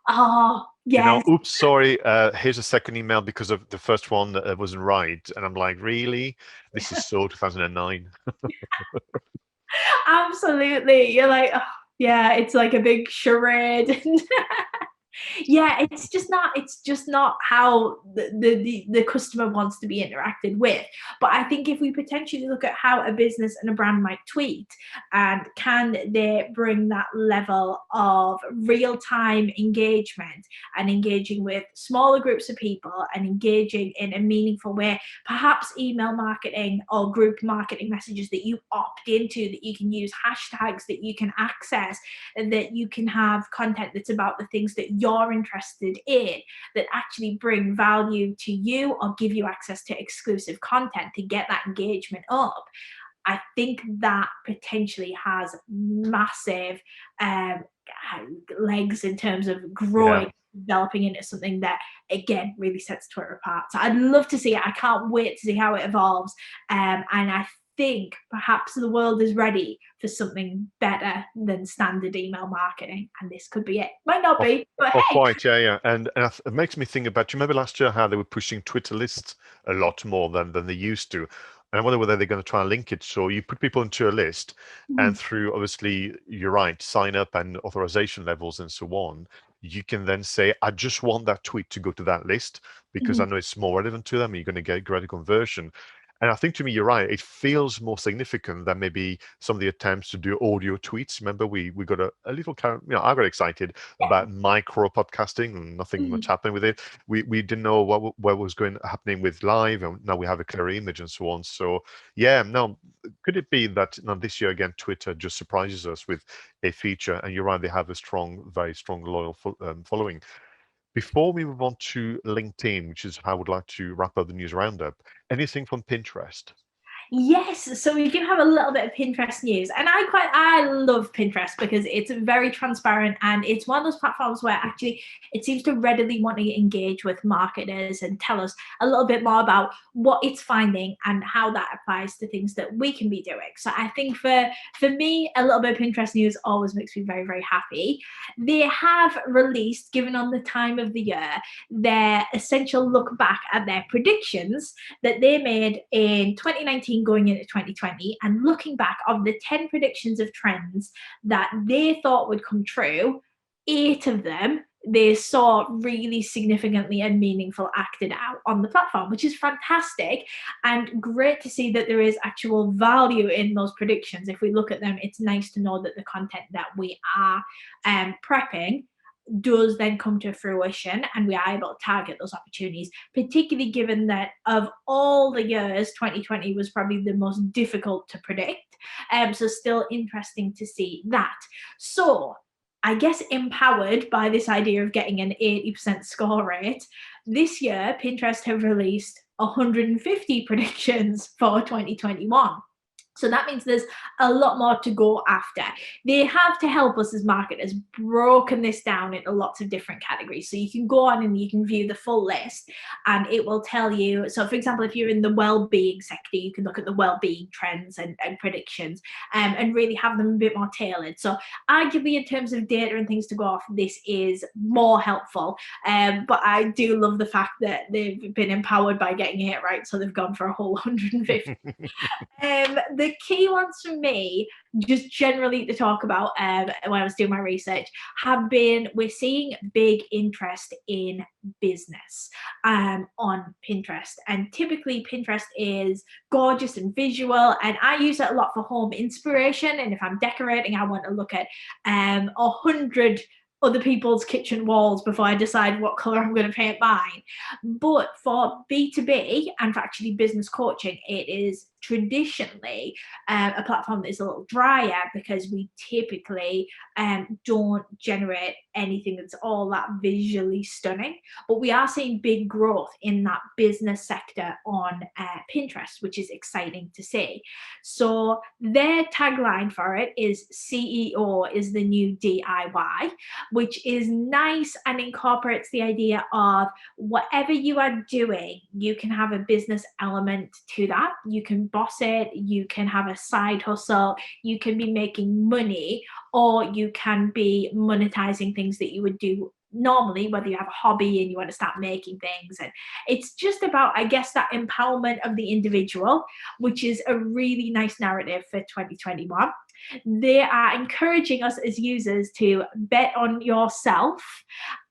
oh, yes. Oops, sorry. Here's a second email because of the first one that wasn't right, and I'm like, really? This is so 2009. Absolutely. You're like, oh, yeah, it's like a big charade. Yeah, it's just not how the customer wants to be interacted with. But I think if we potentially look at how a business and a brand might tweet, and can they bring that level of real-time engagement and engaging with smaller groups of people and engaging in a meaningful way, perhaps email marketing or group marketing messages that you opt into, that you can use hashtags that you can access, and that you can have content that's about the things that you're interested in, that actually bring value to you or give you access to exclusive content to get that engagement up. I think that potentially has massive um, legs in terms of Yeah. growing, developing into something that again really sets Twitter apart. So I'd love to see it. I can't wait to see how it evolves. And I think perhaps the world is ready for something better than standard email marketing, and this could be it. Might not be, but Oh, hey. quite, yeah. And it makes me think about, do you remember last year how they were pushing Twitter lists a lot more than they used to? And I wonder whether they're going to try and link it. So you put people into a list, and through, obviously, you're right, sign up and authorization levels and so on, you can then say, I just want that tweet to go to that list because I know it's more relevant to them, and you're going to get greater conversion. And I think, to me, you're right. It feels more significant than maybe some of the attempts to do audio tweets. Remember, we got a little, I got excited about micro podcasting, and nothing much happened with it. We didn't know what was happening with live, and now we have a clear image and so on. So yeah, no, could it be that this year again, Twitter just surprises us with a feature? And you're right, they have a very strong, loyal following. Before we move on to LinkedIn, which is how I would like to wrap up the news roundup, anything from Pinterest? Yes, so we do have a little bit of Pinterest news, and I love Pinterest because it's very transparent, and it's one of those platforms where actually it seems to readily want to engage with marketers and tell us a little bit more about what it's finding and how that applies to things that we can be doing. So I think for me, a little bit of Pinterest news always makes me very, very happy. They have released, given on the time of the year, their essential look back at their predictions that they made in 2019 going into 2020, and looking back of the 10 predictions of trends that they thought would come true, 8 of them they saw really significantly and meaningful acted out on the platform, which is fantastic and great to see that there is actual value in those predictions. If we look at them, it's nice to know that the content that we are prepping does then come to fruition, and we are able to target those opportunities, particularly given that of all the years, 2020 was probably the most difficult to predict. So still interesting to see that. So I guess empowered by this idea of getting an 80% score rate, this year Pinterest have released 150 predictions for 2021. So that means there's a lot more to go after. They have, to help us as marketers, broken this down into lots of different categories. So you can go on and you can view the full list, and it will tell you. So for example, if you're in the well-being sector, you can look at the well-being trends and predictions, and really have them a bit more tailored. So arguably, in terms of data and things to go off, this is more helpful. But I do love the fact that they've been empowered by getting it right. So they've gone for a whole 150. The key ones for me, just generally to talk about when I was doing my research, have been, we're seeing big interest in business on Pinterest. And typically Pinterest is gorgeous and visual, and I use it a lot for home inspiration. And if I'm decorating, I want to look at 100 other people's kitchen walls before I decide what color I'm going to paint mine. But for B2B and for actually business coaching, it is traditionally a platform that is a little drier, because we typically don't generate anything that's all that visually stunning. But we are seeing big growth in that business sector on Pinterest, which is exciting to see. So their tagline for it is CEO is the new DIY, which is nice and incorporates the idea of whatever you are doing, you can have a business element to that. You can boss it, you can have a side hustle, you can be making money, or you can be monetizing things that you would do normally, whether you have a hobby and you want to start making things. And it's just about, I guess, that empowerment of the individual, which is a really nice narrative for 2021. They are encouraging us as users to bet on yourself,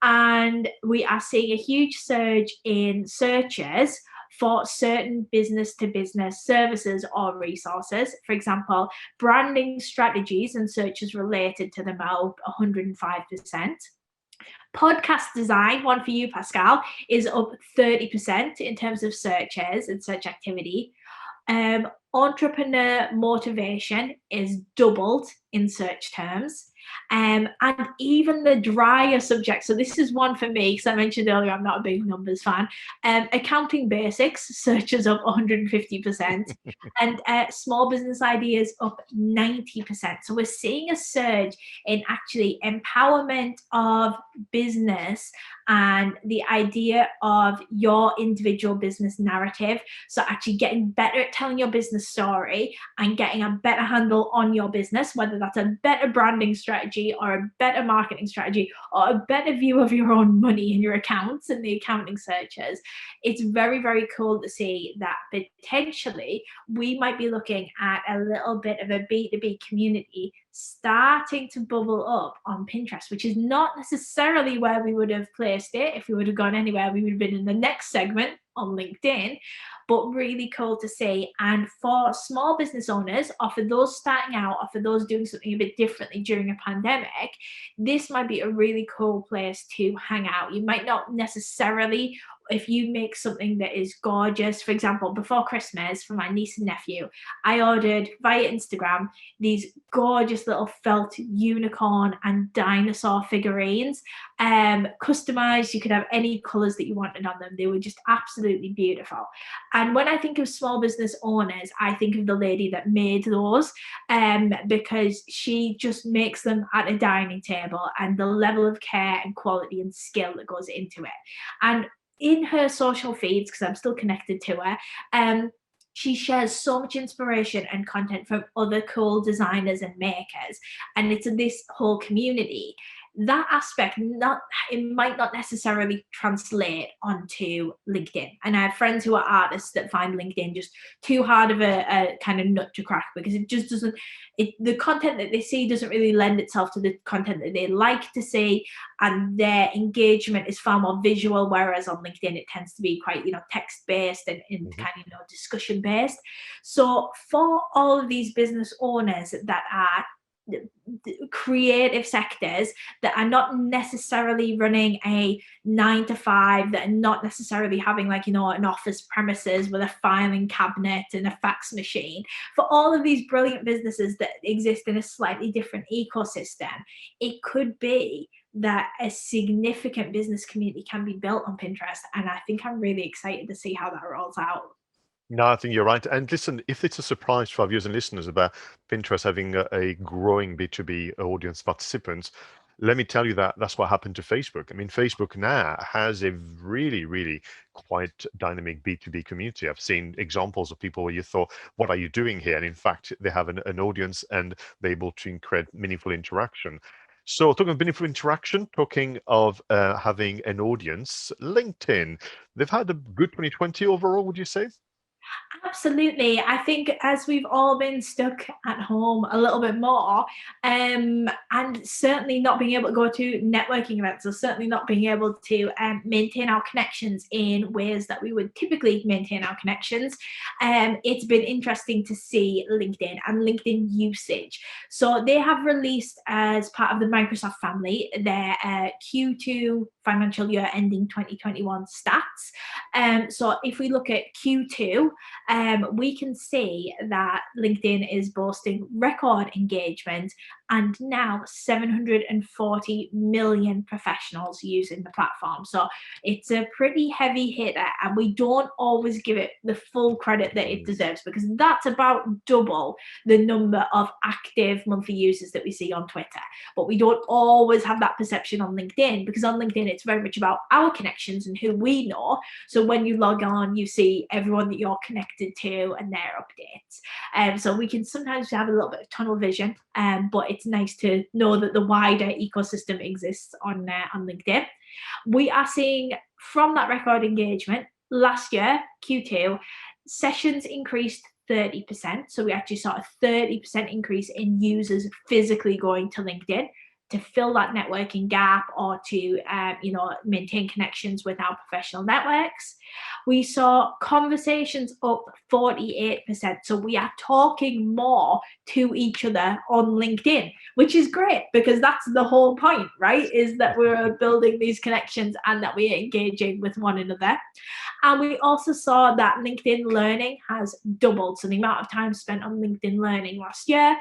and we are seeing a huge surge in searches for certain business to business services or resources. For example, branding strategies and searches related to them are up 105%. Podcast design, one for you, Pascal, is up 30% in terms of searches and search activity. Entrepreneur motivation is doubled in search terms. and even the drier subjects. So this is one for me, because I mentioned earlier I'm not a big numbers fan. Accounting basics, searches up 150%, and small business ideas up 90%. So we're seeing a surge in actually empowerment of business and the idea of your individual business narrative. So actually getting better at telling your business story and getting a better handle on your business, whether that's a better branding strategy or a better marketing strategy or a better view of your own money in your accounts and the accounting searches. It's very, very cool to see that potentially we might be looking at a little bit of a B2B community starting to bubble up on Pinterest, which is not necessarily where we would have placed it. If we would have gone anywhere, we would have been in the next segment on LinkedIn, but really cool to see. And for small business owners, or for those starting out, or for those doing something a bit differently during a pandemic, this might be a really cool place to hang out. You might not necessarily, if you make something that is gorgeous, for example, before Christmas for my niece and nephew, I ordered via Instagram these gorgeous little felt unicorn and dinosaur figurines, customized. You could have any colors that you wanted on them. They were just absolutely beautiful. And when I think of small business owners, I think of the lady that made those, because she just makes them at a dining table, and the level of care and quality and skill that goes into it. And in her social feeds, because I'm still connected to her, she shares so much inspiration and content from other cool designers and makers, and it's this whole community. That aspect, it might not necessarily translate onto LinkedIn. And I have friends who are artists that find LinkedIn just too hard of a kind of nut to crack, because it just doesn't, the content that they see doesn't really lend itself to the content that they like to see, and their engagement is far more visual, whereas on LinkedIn it tends to be quite, text based and kind of discussion based. So for all of these business owners that are creative sectors, that are not necessarily running a 9 to 5, that are not necessarily having an office premises with a filing cabinet and a fax machine, for all of these brilliant businesses that exist in a slightly different ecosystem, it could be that a significant business community can be built on Pinterest. And I think I'm really excited to see how that rolls out. No, I think you're right. And listen, if it's a surprise to our viewers and listeners about Pinterest having a growing B2B audience participants, let me tell you that that's what happened to Facebook. I mean, Facebook now has a really, really quite dynamic B2B community. I've seen examples of people where you thought, what are you doing here? And in fact, they have an audience and they're able to create meaningful interaction. So talking of meaningful interaction, talking of having an audience, LinkedIn, they've had a good 2020 overall, would you say? Absolutely. I think as we've all been stuck at home a little bit more, and certainly not being able to go to networking events, or certainly not being able to maintain our connections in ways that we would typically maintain our connections, it's been interesting to see LinkedIn and LinkedIn usage. So they have released, as part of the Microsoft family, their Q2 financial year ending 2021 stats. So if we look at Q2, we can see that LinkedIn is boasting record engagement and now 740 million professionals using the platform. So it's a pretty heavy hitter, and we don't always give it the full credit that it deserves, because that's about double the number of active monthly users that we see on Twitter. But we don't always have that perception on LinkedIn, because on LinkedIn it's very much about our connections and who we know. So when you log on, you see everyone that you're connected to and their updates. So we can sometimes have a little bit of tunnel vision, but it's nice to know that the wider ecosystem exists on LinkedIn. We are seeing, from that record engagement last year, Q2, sessions increased 30%. So we actually saw a 30% increase in users physically going to LinkedIn to fill that networking gap, or to maintain connections with our professional networks. We saw conversations up 48%. So we are talking more to each other on LinkedIn, which is great, because that's the whole point, right? Is that we're building these connections and that we're engaging with one another. And we also saw that LinkedIn Learning has doubled. So the amount of time spent on LinkedIn Learning last year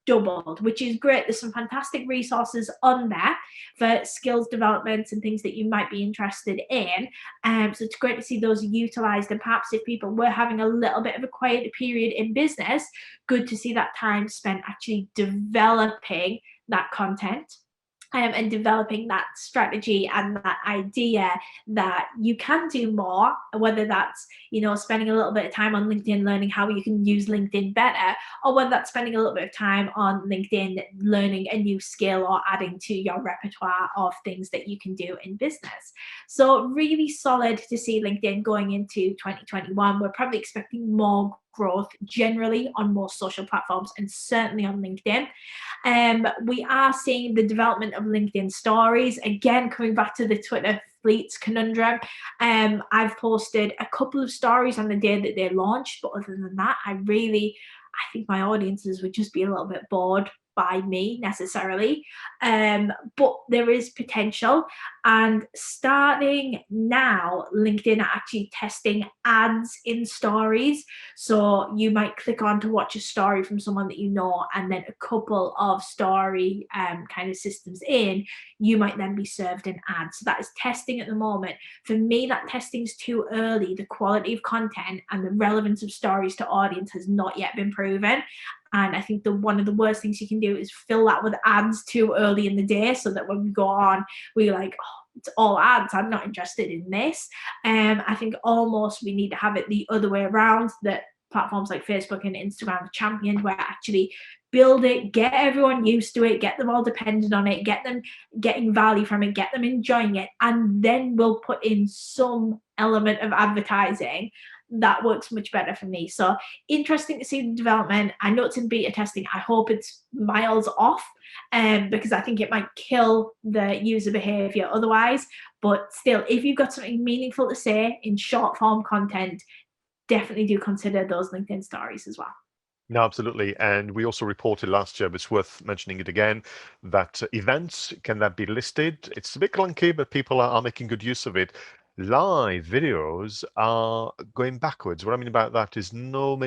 doubled, which is great. There's some fantastic resources on there for skills development and things that you might be interested in. So it's great to see those utilized. And perhaps if people were having a little bit of a quiet period in business, good to see that time spent actually developing that content, and developing that strategy and that idea that you can do more, whether that's, spending a little bit of time on LinkedIn learning how you can use LinkedIn better, or whether that's spending a little bit of time on LinkedIn learning a new skill or adding to your repertoire of things that you can do in business. So really solid to see LinkedIn going into 2021. We're probably expecting more growth generally on most social platforms and certainly on LinkedIn. We are seeing the development of LinkedIn stories. Again, coming back to the Twitter fleets conundrum, I've posted a couple of stories on the day that they launched, but other than that, I think my audiences would just be a little bit bored by me necessarily. But there is potential. And starting now, LinkedIn are actually testing ads in stories. So you might click on to watch a story from someone that you know, and then a couple of story kind of systems in, you might then be served an ad. So that is testing at the moment. For me, that testing is too early. The quality of content and the relevance of stories to audience has not yet been proven. And I think one of the worst things you can do is fill that with ads too early in the day, so that when we go on, we're like, oh, it's all ads. I'm not interested in this. I think almost we need to have it the other way around, that platforms like Facebook and Instagram have championed, where actually build it, get everyone used to it, get them all dependent on it, get them getting value from it, get them enjoying it, and then we'll put in some element of advertising. That works much better for me. So interesting to see the development. I know it's in beta testing. I hope it's miles off, because I think it might kill the user behavior otherwise. But still, if you've got something meaningful to say in short form content, definitely do consider those LinkedIn stories as well. No, absolutely. And we also reported last year, but it's worth mentioning it again, that events can that be listed. It's a bit clunky, but people are making good use of it. Live videos are going backwards. What I mean about that is not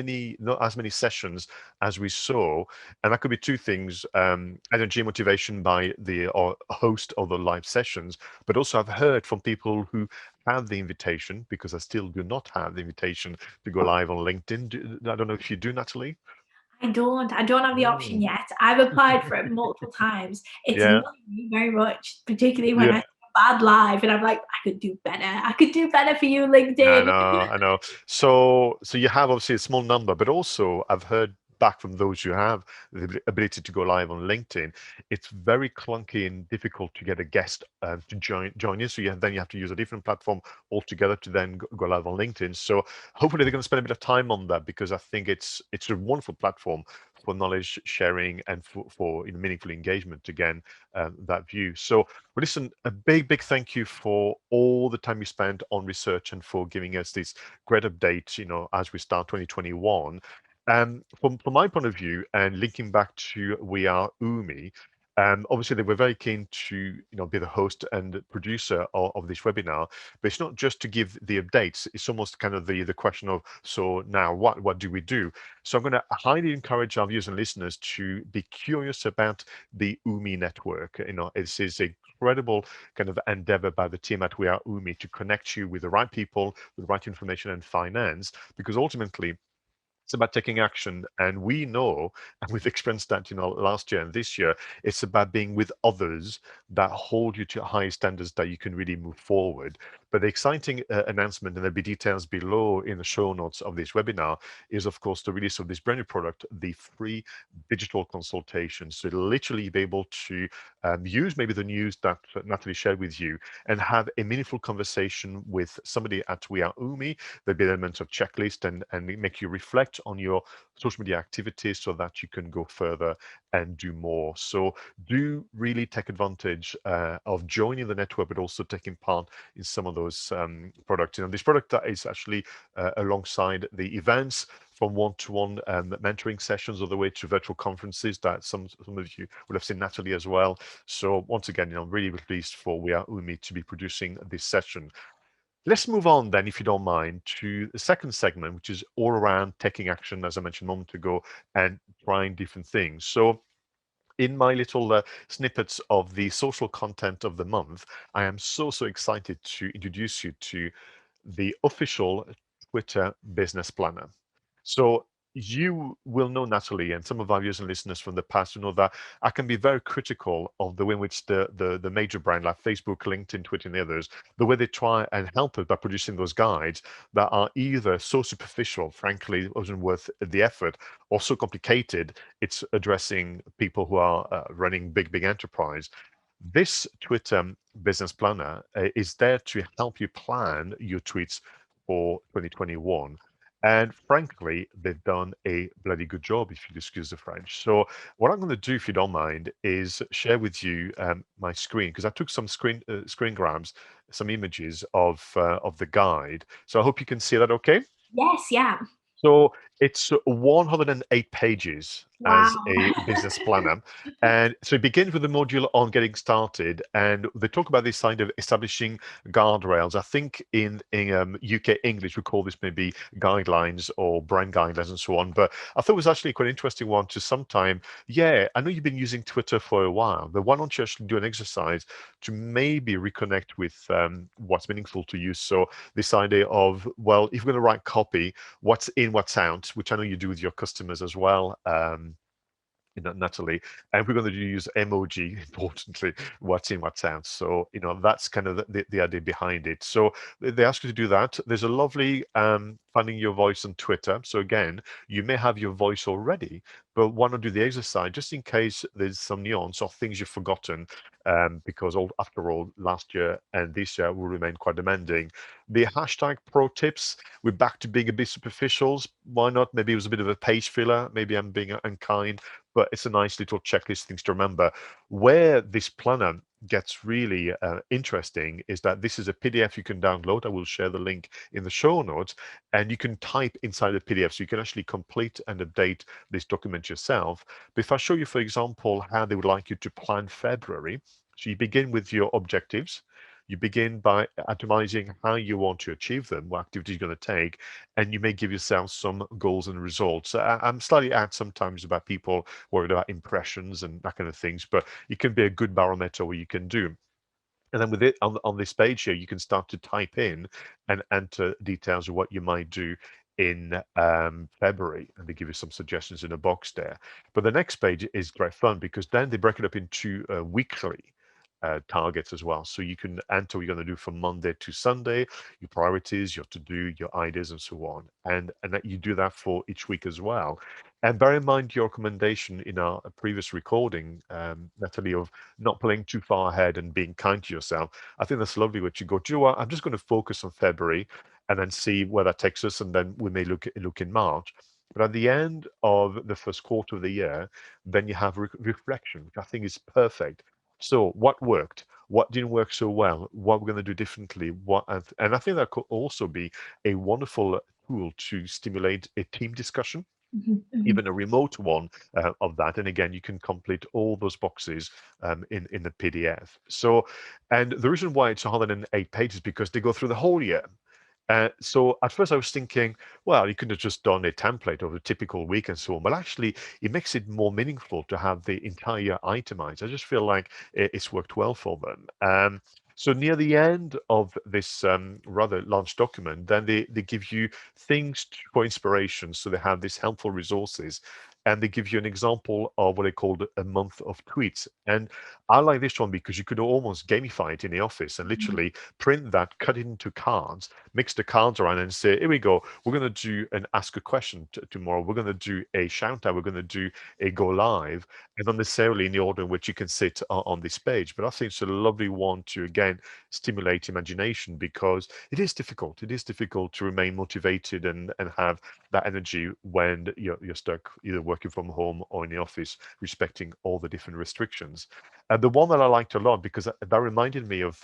as many sessions as we saw. And that could be two things, energy motivation by the or host of the live sessions, but also I've heard from people who have the invitation, because I still do not have the invitation to go live on LinkedIn. I don't know if you do, Natalie. I don't have the option Mm. yet. I've applied for it multiple times. It's Yeah, annoying me very much, particularly when yeah. I see a bad live and I'm like, I could do better. I could do better for you, I LinkedIn. know, I know. So you have obviously a small number, but also I've heard back from those who have the ability to go live on LinkedIn. It's very clunky and difficult to get a guest to join you. So then you have to use a different platform altogether to then go live on LinkedIn. So hopefully they're going to spend a bit of time on that, because I think it's a wonderful platform for knowledge sharing and for meaningful engagement. Again, that view. So well, listen, a big thank you for all the time you spent on research and for giving us this great update, as we start 2021. From my point of view, and linking back to We Are UMi, obviously they were very keen to be the host and producer of this webinar, but it's not just to give the updates. It's almost kind of the question of, so now what do we do? So I'm going to highly encourage our viewers and listeners to be curious about the UMi network. This is a incredible kind of endeavor by the team at We Are UMi to connect you with the right people, with the right information and finance, because ultimately it's about taking action. And we know, and we've experienced that, last year and this year, it's about being with others that hold you to high standards that you can really move forward. But the exciting announcement, and there'll be details below in the show notes of this webinar, is of course the release of this brand new product, the free digital consultation. So you'll literally be able to use maybe the news that Natalie shared with you and have a meaningful conversation with somebody at We Are UMi. There'll be elements of checklist and make you reflect on your social media activities so that you can go further and do more. So do really take advantage of joining the network, but also taking part in some of those products. This product that is actually alongside the events, from one-to-one mentoring sessions all the way to virtual conferences that some of you would have seen Natalie as well. So once again, I'm really pleased for We Are UMi to be producing this session. Let's move on then, if you don't mind, to the second segment, which is all around taking action, as I mentioned a moment ago, and trying different things. So in my little snippets of the social content of the month, I am so excited to introduce you to the official Twitter business planner. So you will know, Natalie, and some of our viewers and listeners from the past will know that I can be very critical of the way in which the major brand like Facebook, LinkedIn, Twitter, and the others, the way they try and help us by producing those guides that are either so superficial, frankly, it wasn't worth the effort, or so complicated, it's addressing people who are running big enterprise. This Twitter business planner is there to help you plan your tweets for 2021. And frankly, they've done a bloody good job, if you excuse the French. So, what I'm going to do, if you don't mind, is share with you my screen because I took some screen grabs, some images of the guide. So I hope you can see that. Okay. Yes, yeah. So it's 108 pages Wow. as a business planner. And so it begins with a module on getting started. And they talk about this side of establishing guardrails. I think in UK English, we call this maybe guidelines or brand guidelines and so on. But I thought it was actually quite an interesting one to sometime. Yeah, I know you've been using Twitter for a while, but why don't you actually do an exercise to maybe reconnect with what's meaningful to you? So this idea of, well, if we're going to write copy, what's in, what's out, which I know you do with your customers as well. Natalie, and we're going to use emoji importantly, what's in, what's out. So, that's kind of the idea behind it. So they ask you to do that. There's a lovely finding your voice on Twitter. So again, you may have your voice already, but why not do the exercise just in case there's some nuance or things you've forgotten, because after all, last year and this year will remain quite demanding. The hashtag pro tips, we're back to being a bit superficials. Why not? Maybe it was a bit of a page filler. Maybe I'm being unkind, but it's a nice little checklist things to remember. Where this planner gets really interesting is that this is a PDF you can download. I will share the link in the show notes, and you can type inside the PDF, so you can actually complete and update this document yourself. But if I show you, for example, how they would like you to plan February, so you begin with your objectives. You begin by atomizing how you want to achieve them, what activity you're going to take, and you may give yourself some goals and results. I'm slightly out sometimes about people worried about impressions and that kind of things, but it can be a good barometer where you can do. And then with it on this page here, you can start to type in and enter details of what you might do in February, and they give you some suggestions in a box there. But the next page is great fun because then they break it up into weekly targets as well. So you can enter what you're going to do from Monday to Sunday, your priorities, your to do, your ideas, and so on. And that you do that for each week as well. And bear in mind your recommendation in our previous recording, Natalie, of not playing too far ahead and being kind to yourself. I think that's lovely what you go, do you know what? I'm just going to focus on February and then see where that takes us. And then we may look in March. But at the end of the first quarter of the year, then you have reflection, which I think is perfect. So what worked? What didn't work so well? What we're going to do differently? And I think that could also be a wonderful tool to stimulate a team discussion, Mhm, mhm. even a remote one of that. And again, you can complete all those boxes in the PDF. So, and the reason why it's 108 pages is because they go through the whole year. So at first I was thinking, well, you could have just done a template of a typical week and so on, but actually it makes it more meaningful to have the entire itemized. I just feel like it's worked well for them. So near the end of this rather large document, then they give you things for inspiration. So they have these helpful resources, and they give you an example of what they called a month of tweets. And I like this one because you could almost gamify it in the office and literally print that, cut it into cards, mix the cards around and say, here we go, we're going to do an ask a question tomorrow. We're going to do a shout out. We're going to do a go live, and not necessarily in the order in which you can sit on this page. But I think it's a lovely one to, again, stimulate imagination because it is difficult. It is difficult to remain motivated and have that energy when you're stuck either working from home or in the office, respecting all the different restrictions. And the one that I liked a lot because that reminded me of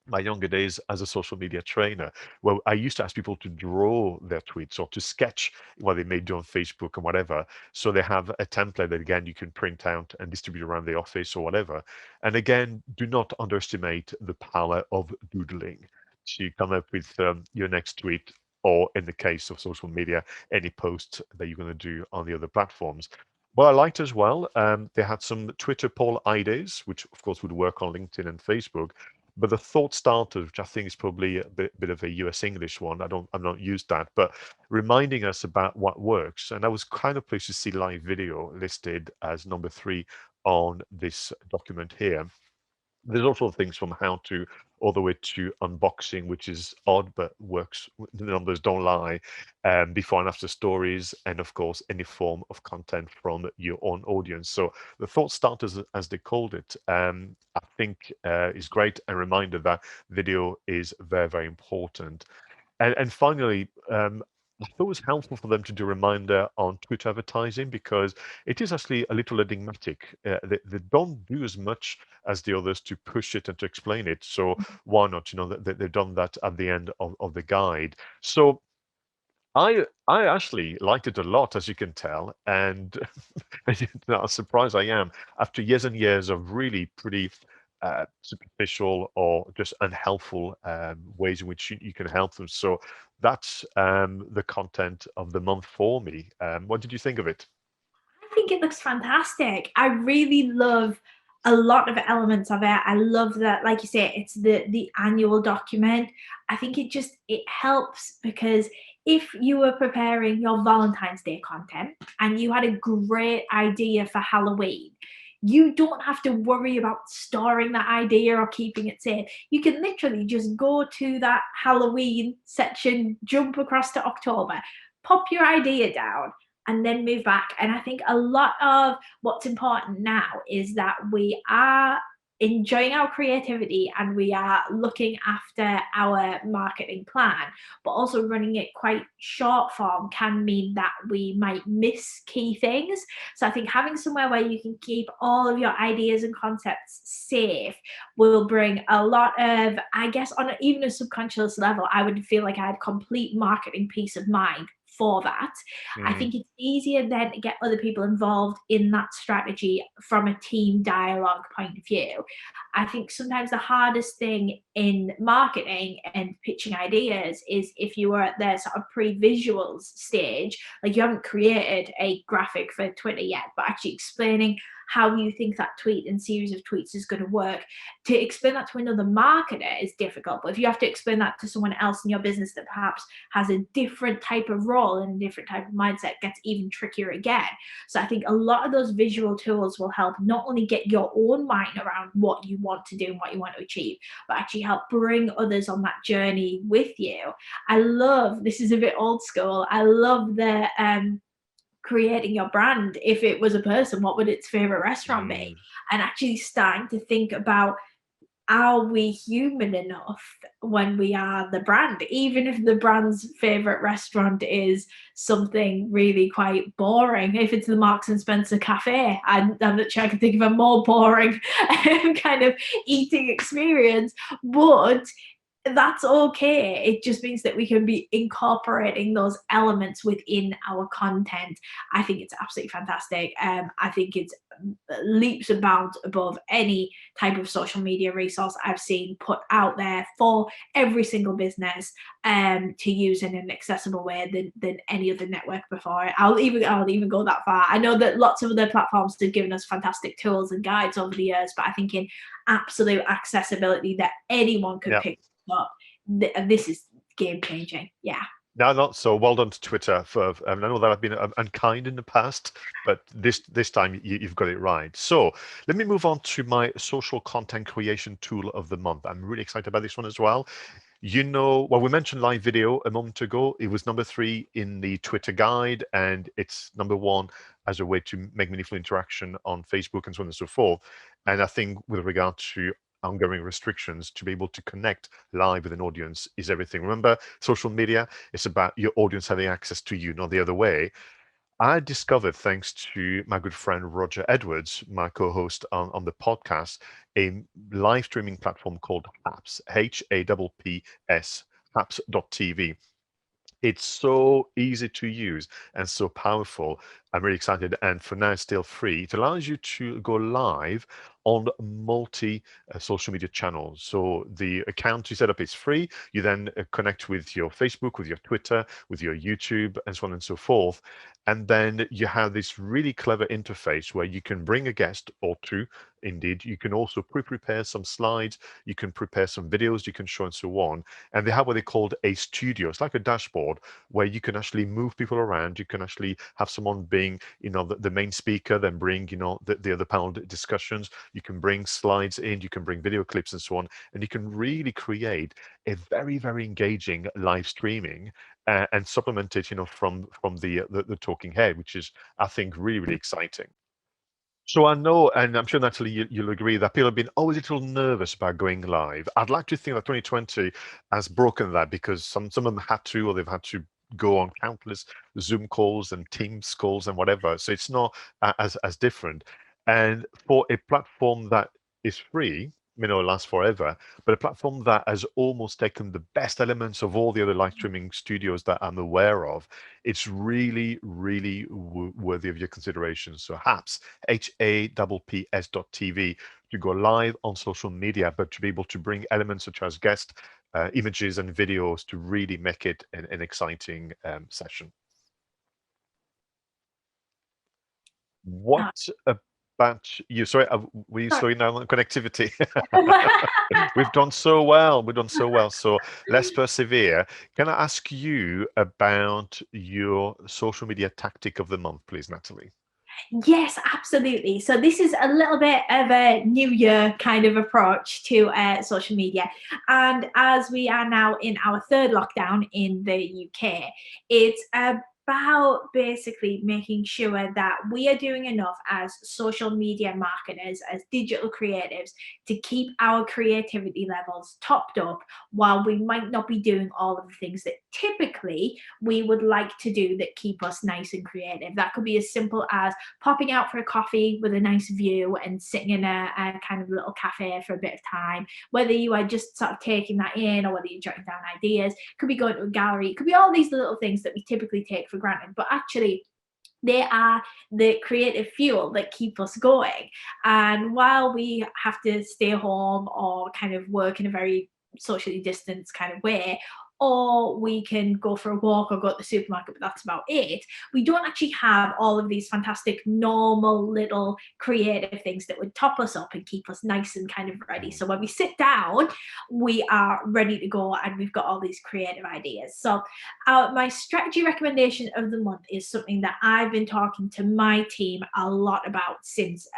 my younger days as a social media trainer, where I used to ask people to draw their tweets or to sketch what they may do on Facebook and whatever. So they have a template that, again, you can print out and distribute around the office or whatever. And again, do not underestimate the power of doodling to come up with your next tweet, or in the case of social media, any post that you're going to do on the other platforms. Well, I liked as well. They had some Twitter poll ideas, which of course would work on LinkedIn and Facebook. But the thought starter, which I think is probably a bit of a US English one, I've not used that, but reminding us about what works. And I was kind of pleased to see live video listed as number 3 on this document here. There's also things from how to all the way to unboxing, which is odd but works. The numbers don't lie. Before and after stories, and of course any form of content from your own audience. So the thought starters, as they called it, I think is great, and reminder that video is very, very important. And finally, I thought it was helpful for them to do a reminder on Twitter advertising, because it is actually a little enigmatic. They don't do as much as the others to push it and to explain it. So why not? They've done that at the end of the guide. So I actually liked it a lot, as you can tell, and how surprised I am after years and years of really pretty superficial or just unhelpful ways in which you can help them. So that's the content of the month for me. What did you think of it? I think it looks fantastic. I really love a lot of elements of it. I love that, like you say, it's the annual document. I think it helps because if you were preparing your Valentine's Day content and you had a great idea for Halloween, you don't have to worry about storing that idea or keeping it safe. You can literally just go to that Halloween section, jump across to October, pop your idea down, and then move back. And I think a lot of what's important now is that we are enjoying our creativity and we are looking after our marketing plan, but also running it quite short form can mean that we might miss key things. So I think having somewhere where you can keep all of your ideas and concepts safe will bring a lot of, I guess, on even a subconscious level, I would feel like I had complete marketing peace of mind for that. I Mm, think it's easier then to get other people involved in that strategy from a team dialogue point of view. I think sometimes the hardest thing in marketing and pitching ideas is if you are at the sort of pre-visuals stage, like you haven't created a graphic for Twitter yet, but actually explaining how you think that tweet and series of tweets is going to work. To explain that to another marketer is difficult, but if you have to explain that to someone else in your business that perhaps has a different type of role and a different type of mindset, gets even trickier again. So I think a lot of those visual tools will help not only get your own mind around what you want to do and what you want to achieve, but actually help bring others on that journey with you. I love, this is a bit old school, I love the creating your brand. If it was a person, what would its favorite restaurant be? mm, And actually starting to think about, are we human enough when we are the brand? Even if the brand's favorite restaurant is something really quite boring, if it's the Marks and Spencer Cafe, I'm not sure I can think of a more boring kind of eating experience, but that's okay. It just means that we can be incorporating those elements within our content. I think it's absolutely fantastic. I think it's leaps and bounds above any type of social media resource I've seen put out there for every single business to use in an accessible way than any other network before. I'll even go that far. I know that lots of other platforms have given us fantastic tools and guides over the years, but I think in absolute accessibility that anyone could yeah. pick up, this is game changing. Yeah. No, not so. Well done to Twitter for. I know that I've been unkind in the past, but this time you've got it right. So let me move on to my social content creation tool of the month. I'm really excited about this one as well. Well, we mentioned live video a moment ago. It was number 3 in the Twitter guide, and it's number 1 as a way to make meaningful interaction on Facebook and so on and so forth. And I think with regard to ongoing restrictions, to be able to connect live with an audience is everything. Remember, social media, it's about your audience having access to you, not the other way. I discovered, thanks to my good friend Roger Edwards, my co-host on the podcast, a live streaming platform called Haps, Happs, Haps.tv. It's so easy to use and so powerful. I'm really excited. And for now, it's still free. It allows you to go live on multi social media channels. So the account you set up is free. You then connect with your Facebook, with your Twitter, with your YouTube, and so on and so forth. And then you have this really clever interface where you can bring a guest or two. Indeed, you can also pre-prepare some slides, you can prepare some videos, you can show and so on. And they have what they called a studio. It's like a dashboard where you can actually move people around. You can actually have someone being, the main speaker, then bring, the other panel discussions. You can bring slides in, you can bring video clips and so on, and you can really create a very, very engaging live streaming and supplement it, from the talking head, which is, I think, really, really exciting. So I know, and I'm sure, Natalie, you'll agree that people have been always a little nervous about going live. I'd like to think that 2020 has broken that, because some of them had to, or they've had to go on countless Zoom calls and Teams calls and whatever. So it's not as different. And for a platform that is free, it lasts forever, but a platform that has almost taken the best elements of all the other live streaming studios that I'm aware of, it's really, really worthy of your consideration. So HAPS, HAPPS.tv, to go live on social media, but to be able to bring elements such as guest images and videos to really make it an exciting session. What about you? Sorry, were you slowing down on connectivity? We've done so well. We've done so well. So let's persevere. Can I ask you about your social media tactic of the month, please, Natalie? Yes, absolutely. So this is a little bit of a new year kind of approach to social media. And as we are now in our third lockdown in the UK, it's about basically making sure that we are doing enough as social media marketers, as digital creatives, to keep our creativity levels topped up, while we might not be doing all of the things that typically we would like to do that keep us nice and creative. That could be as simple as popping out for a coffee with a nice view and sitting in a kind of little cafe for a bit of time, whether you are just sort of taking that in or whether you're jotting down ideas. Could be going to a gallery, it could be all these little things that we typically take for granted, but actually they are the creative fuel that keep us going. And while we have to stay home or kind of work in a very socially distanced kind of way, or we can go for a walk or go to the supermarket, but that's about it. We don't actually have all of these fantastic, normal little creative things that would top us up and keep us nice and kind of ready. So when we sit down, we are ready to go and we've got all these creative ideas. So my strategy recommendation of the month is something that I've been talking to my team a lot about since,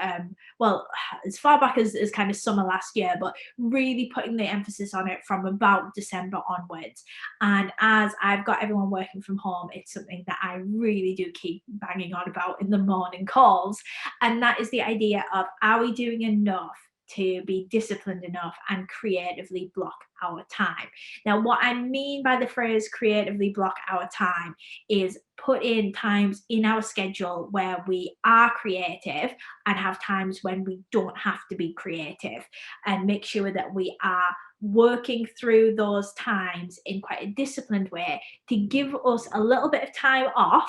well, as far back as kind of summer last year, but really putting the emphasis on it from about December onwards. And as I've got everyone working from home, it's something that I really do keep banging on about in the morning calls. And that is the idea of, are we doing enough to be disciplined enough and creatively block our time? Now, what I mean by the phrase creatively block our time is put in times in our schedule where we are creative and have times when we don't have to be creative, and make sure that we are working through those times in quite a disciplined way to give us a little bit of time off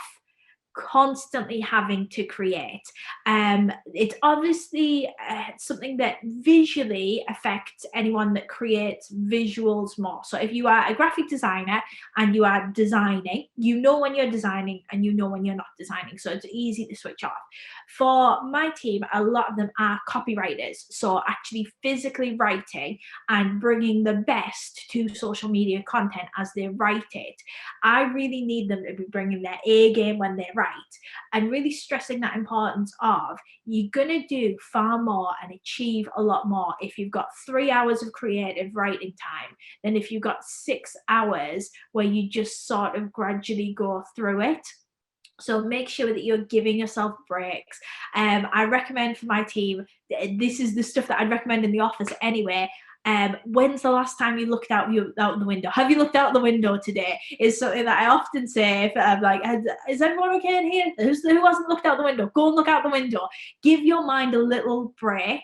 constantly having to create. It's obviously something that visually affects anyone that creates visuals more. So if you are a graphic designer and you are designing, you know when you're designing and you know when you're not designing. So it's easy to switch off. For my team, a lot of them are copywriters. So actually physically writing and bringing the best to social media content as they write it. I really need them to be bringing their A game when they write, and really stressing that importance of, you're going to do far more and achieve a lot more if you've got 3 hours of creative writing time than if you've got 6 hours where you just sort of gradually go through it. So make sure that you're giving yourself breaks. I recommend for my team, this is the stuff that I'd recommend in the office anyway. When's the last time you looked out the window? Have you looked out the window today? Is something that I often say. If I'm like, is everyone okay in here? Who hasn't looked out the window? Go and look out the window. Give your mind a little break.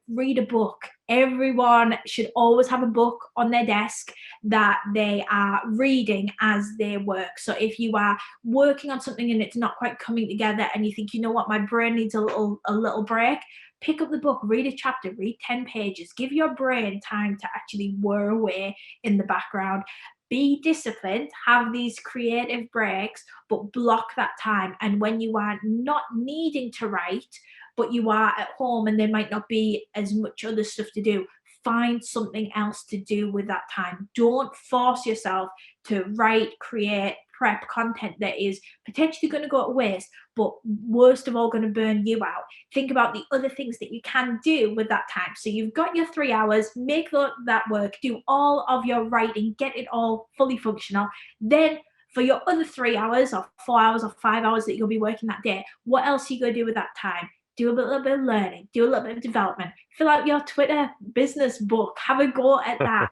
Read a book. Everyone should always have a book on their desk that they are reading as they work. So if you are working on something and it's not quite coming together and you think, you know what, my brain needs a little break, pick up the book, read a chapter, read 10 pages, give your brain time to actually whir away in the background. Be disciplined, have these creative breaks, but block that time. And when you are not needing to write, but you are at home and there might not be as much other stuff to do, find something else to do with that time. Don't force yourself to write, create, prep content that is potentially going to go to waste, but worst of all, going to burn you out. Think about the other things that you can do with that time. So you've got your 3 hours, make that work, do all of your writing, get it all fully functional. Then for your other 3 hours or 4 hours or 5 hours that you'll be working that day, what else are you going to do with that time? Do a little bit of learning, do a little bit of development, fill out your Twitter business book, have a go at that.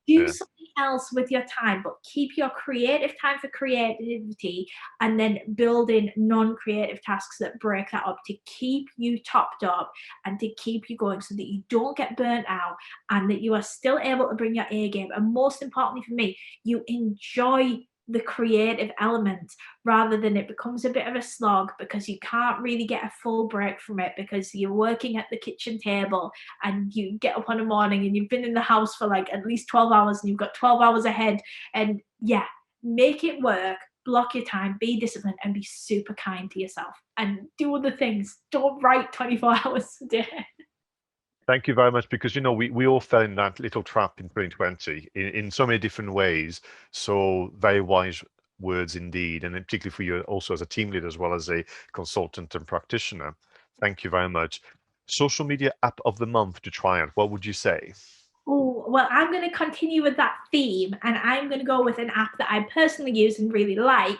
Do something else with your time, but keep your creative time for creativity, and then build in non-creative tasks that break that up to keep you topped up and to keep you going so that you don't get burnt out and that you are still able to bring your A game. And most importantly for me, you enjoy the creative element rather than it becomes a bit of a slog because you can't really get a full break from it because you're working at the kitchen table and you get up on a morning and you've been in the house for like at least 12 hours and you've got 12 hours ahead. And yeah, make it work, block your time, be disciplined, and be super kind to yourself and do other things. Don't write 24 hours a day. Thank you very much, because we all fell in that little trap in 2020 in so many different ways. So very wise words indeed, and particularly for you also as a team leader as well as a consultant and practitioner. Thank you very much. Social media app of the month to try out. What would you say? Oh, well, I'm going to continue with that theme, and I'm going to go with an app that I personally use and really like,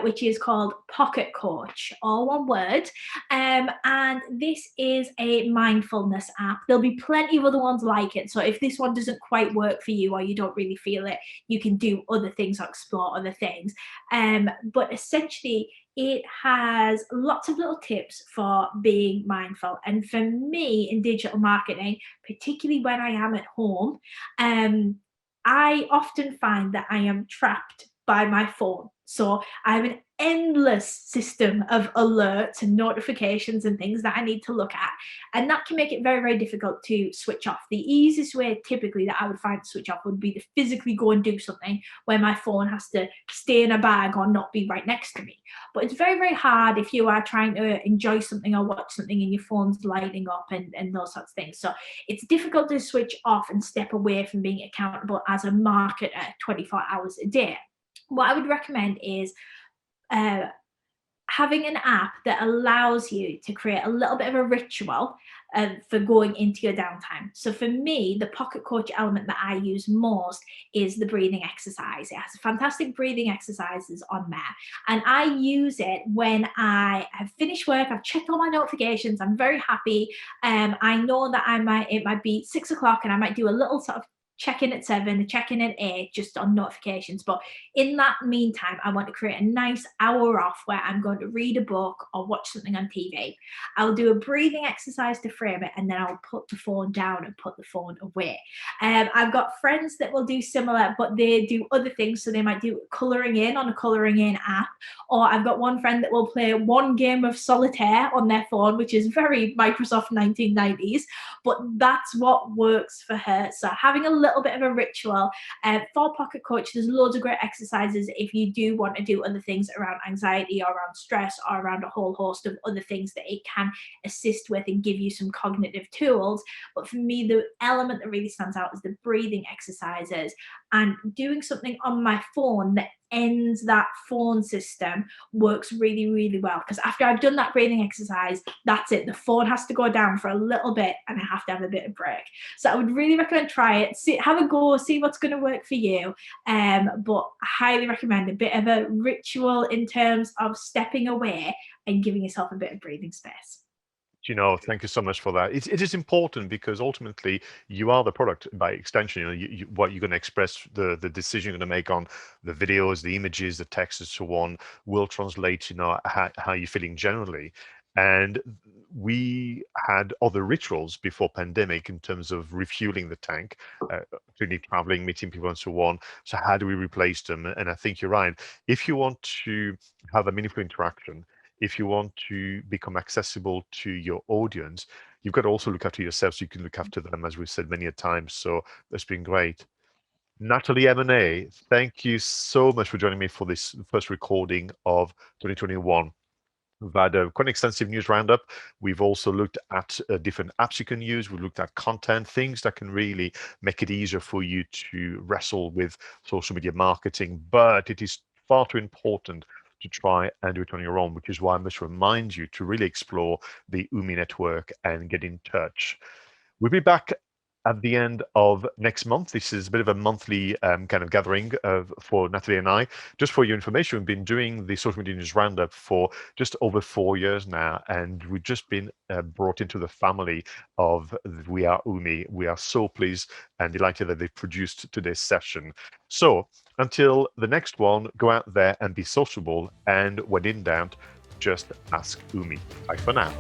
which is called Pocket Coach, all one word. And this is a mindfulness app. There'll be plenty of other ones like it. So if this one doesn't quite work for you or you don't really feel it, you can do other things or explore other things. But essentially, it has lots of little tips for being mindful. And for me in digital marketing, particularly when I am at home, I often find that I am trapped by my phone. So I have an endless system of alerts and notifications and things that I need to look at. And that can make it very, very difficult to switch off. The easiest way typically that I would find to switch off would be to physically go and do something where my phone has to stay in a bag or not be right next to me. But it's very, very hard if you are trying to enjoy something or watch something and your phone's lighting up and those sorts of things. So it's difficult to switch off and step away from being accountable as a marketer 24 hours a day. What I would recommend is having an app that allows you to create a little bit of a ritual for going into your downtime. So for me, the Pocket Coach element that I use most is the breathing exercise. It has fantastic breathing exercises on there. And I use it when I have finished work, I've checked all my notifications, I'm very happy. I know that it might be 6 o'clock and I might do a little sort of check-in at 7, check-in at 8, just on notifications. But in that meantime, I want to create a nice hour off where I'm going to read a book or watch something on TV. I'll do a breathing exercise to frame it, and then I'll put the phone down and put the phone away. I've got friends that will do similar, but they do other things. So they might do colouring in on a colouring in app, or I've got one friend that will play one game of solitaire on their phone, which is very Microsoft 1990s, but that's what works for her. So having a little bit of a ritual. For Pocket Coach, there's loads of great exercises if you do want to do other things around anxiety or around stress or around a whole host of other things that it can assist with and give you some cognitive tools. But for me, the element that really stands out is the breathing exercises and doing something on my phone that ends that phone system works really, really well, because after I've done that breathing exercise, that's it. The phone has to go down for a little bit and I have to have a bit of break. So I would really recommend try it, have a go, see what's going to work for you. But I highly recommend a bit of a ritual in terms of stepping away and giving yourself a bit of breathing space. Thank you so much for that. It is important because ultimately you are the product by extension. What you're going to express, the decision you're going to make on the videos, the images, the text, and so on will translate, how you're feeling generally. And we had other rituals before pandemic in terms of refueling the tank, clearly traveling, meeting people, and so on. So how do we replace them? And I think you're right. If you want to have a meaningful interaction, if you want to become accessible to your audience, you've got to also look after yourself so you can look after them, as we've said many a times. So that's been great. Natalie Eminae, thank you so much for joining me for this first recording of 2021. We've had a quite an extensive news roundup. We've also looked at different apps you can use. We've looked at content, things that can really make it easier for you to wrestle with social media marketing. But it is far too important to try and do it on your own, which is why I must remind you to really explore the UMi network and get in touch. We'll be back at the end of next month. This is a bit of a monthly kind of gathering for Natalie and I. Just for your information, we've been doing the social media news roundup for just over 4 years now, and we've just been brought into the family of We Are UMi. We are so pleased and delighted that they've produced today's session. So until the next one, go out there and be sociable, and when in doubt, just ask UMi. Bye for now.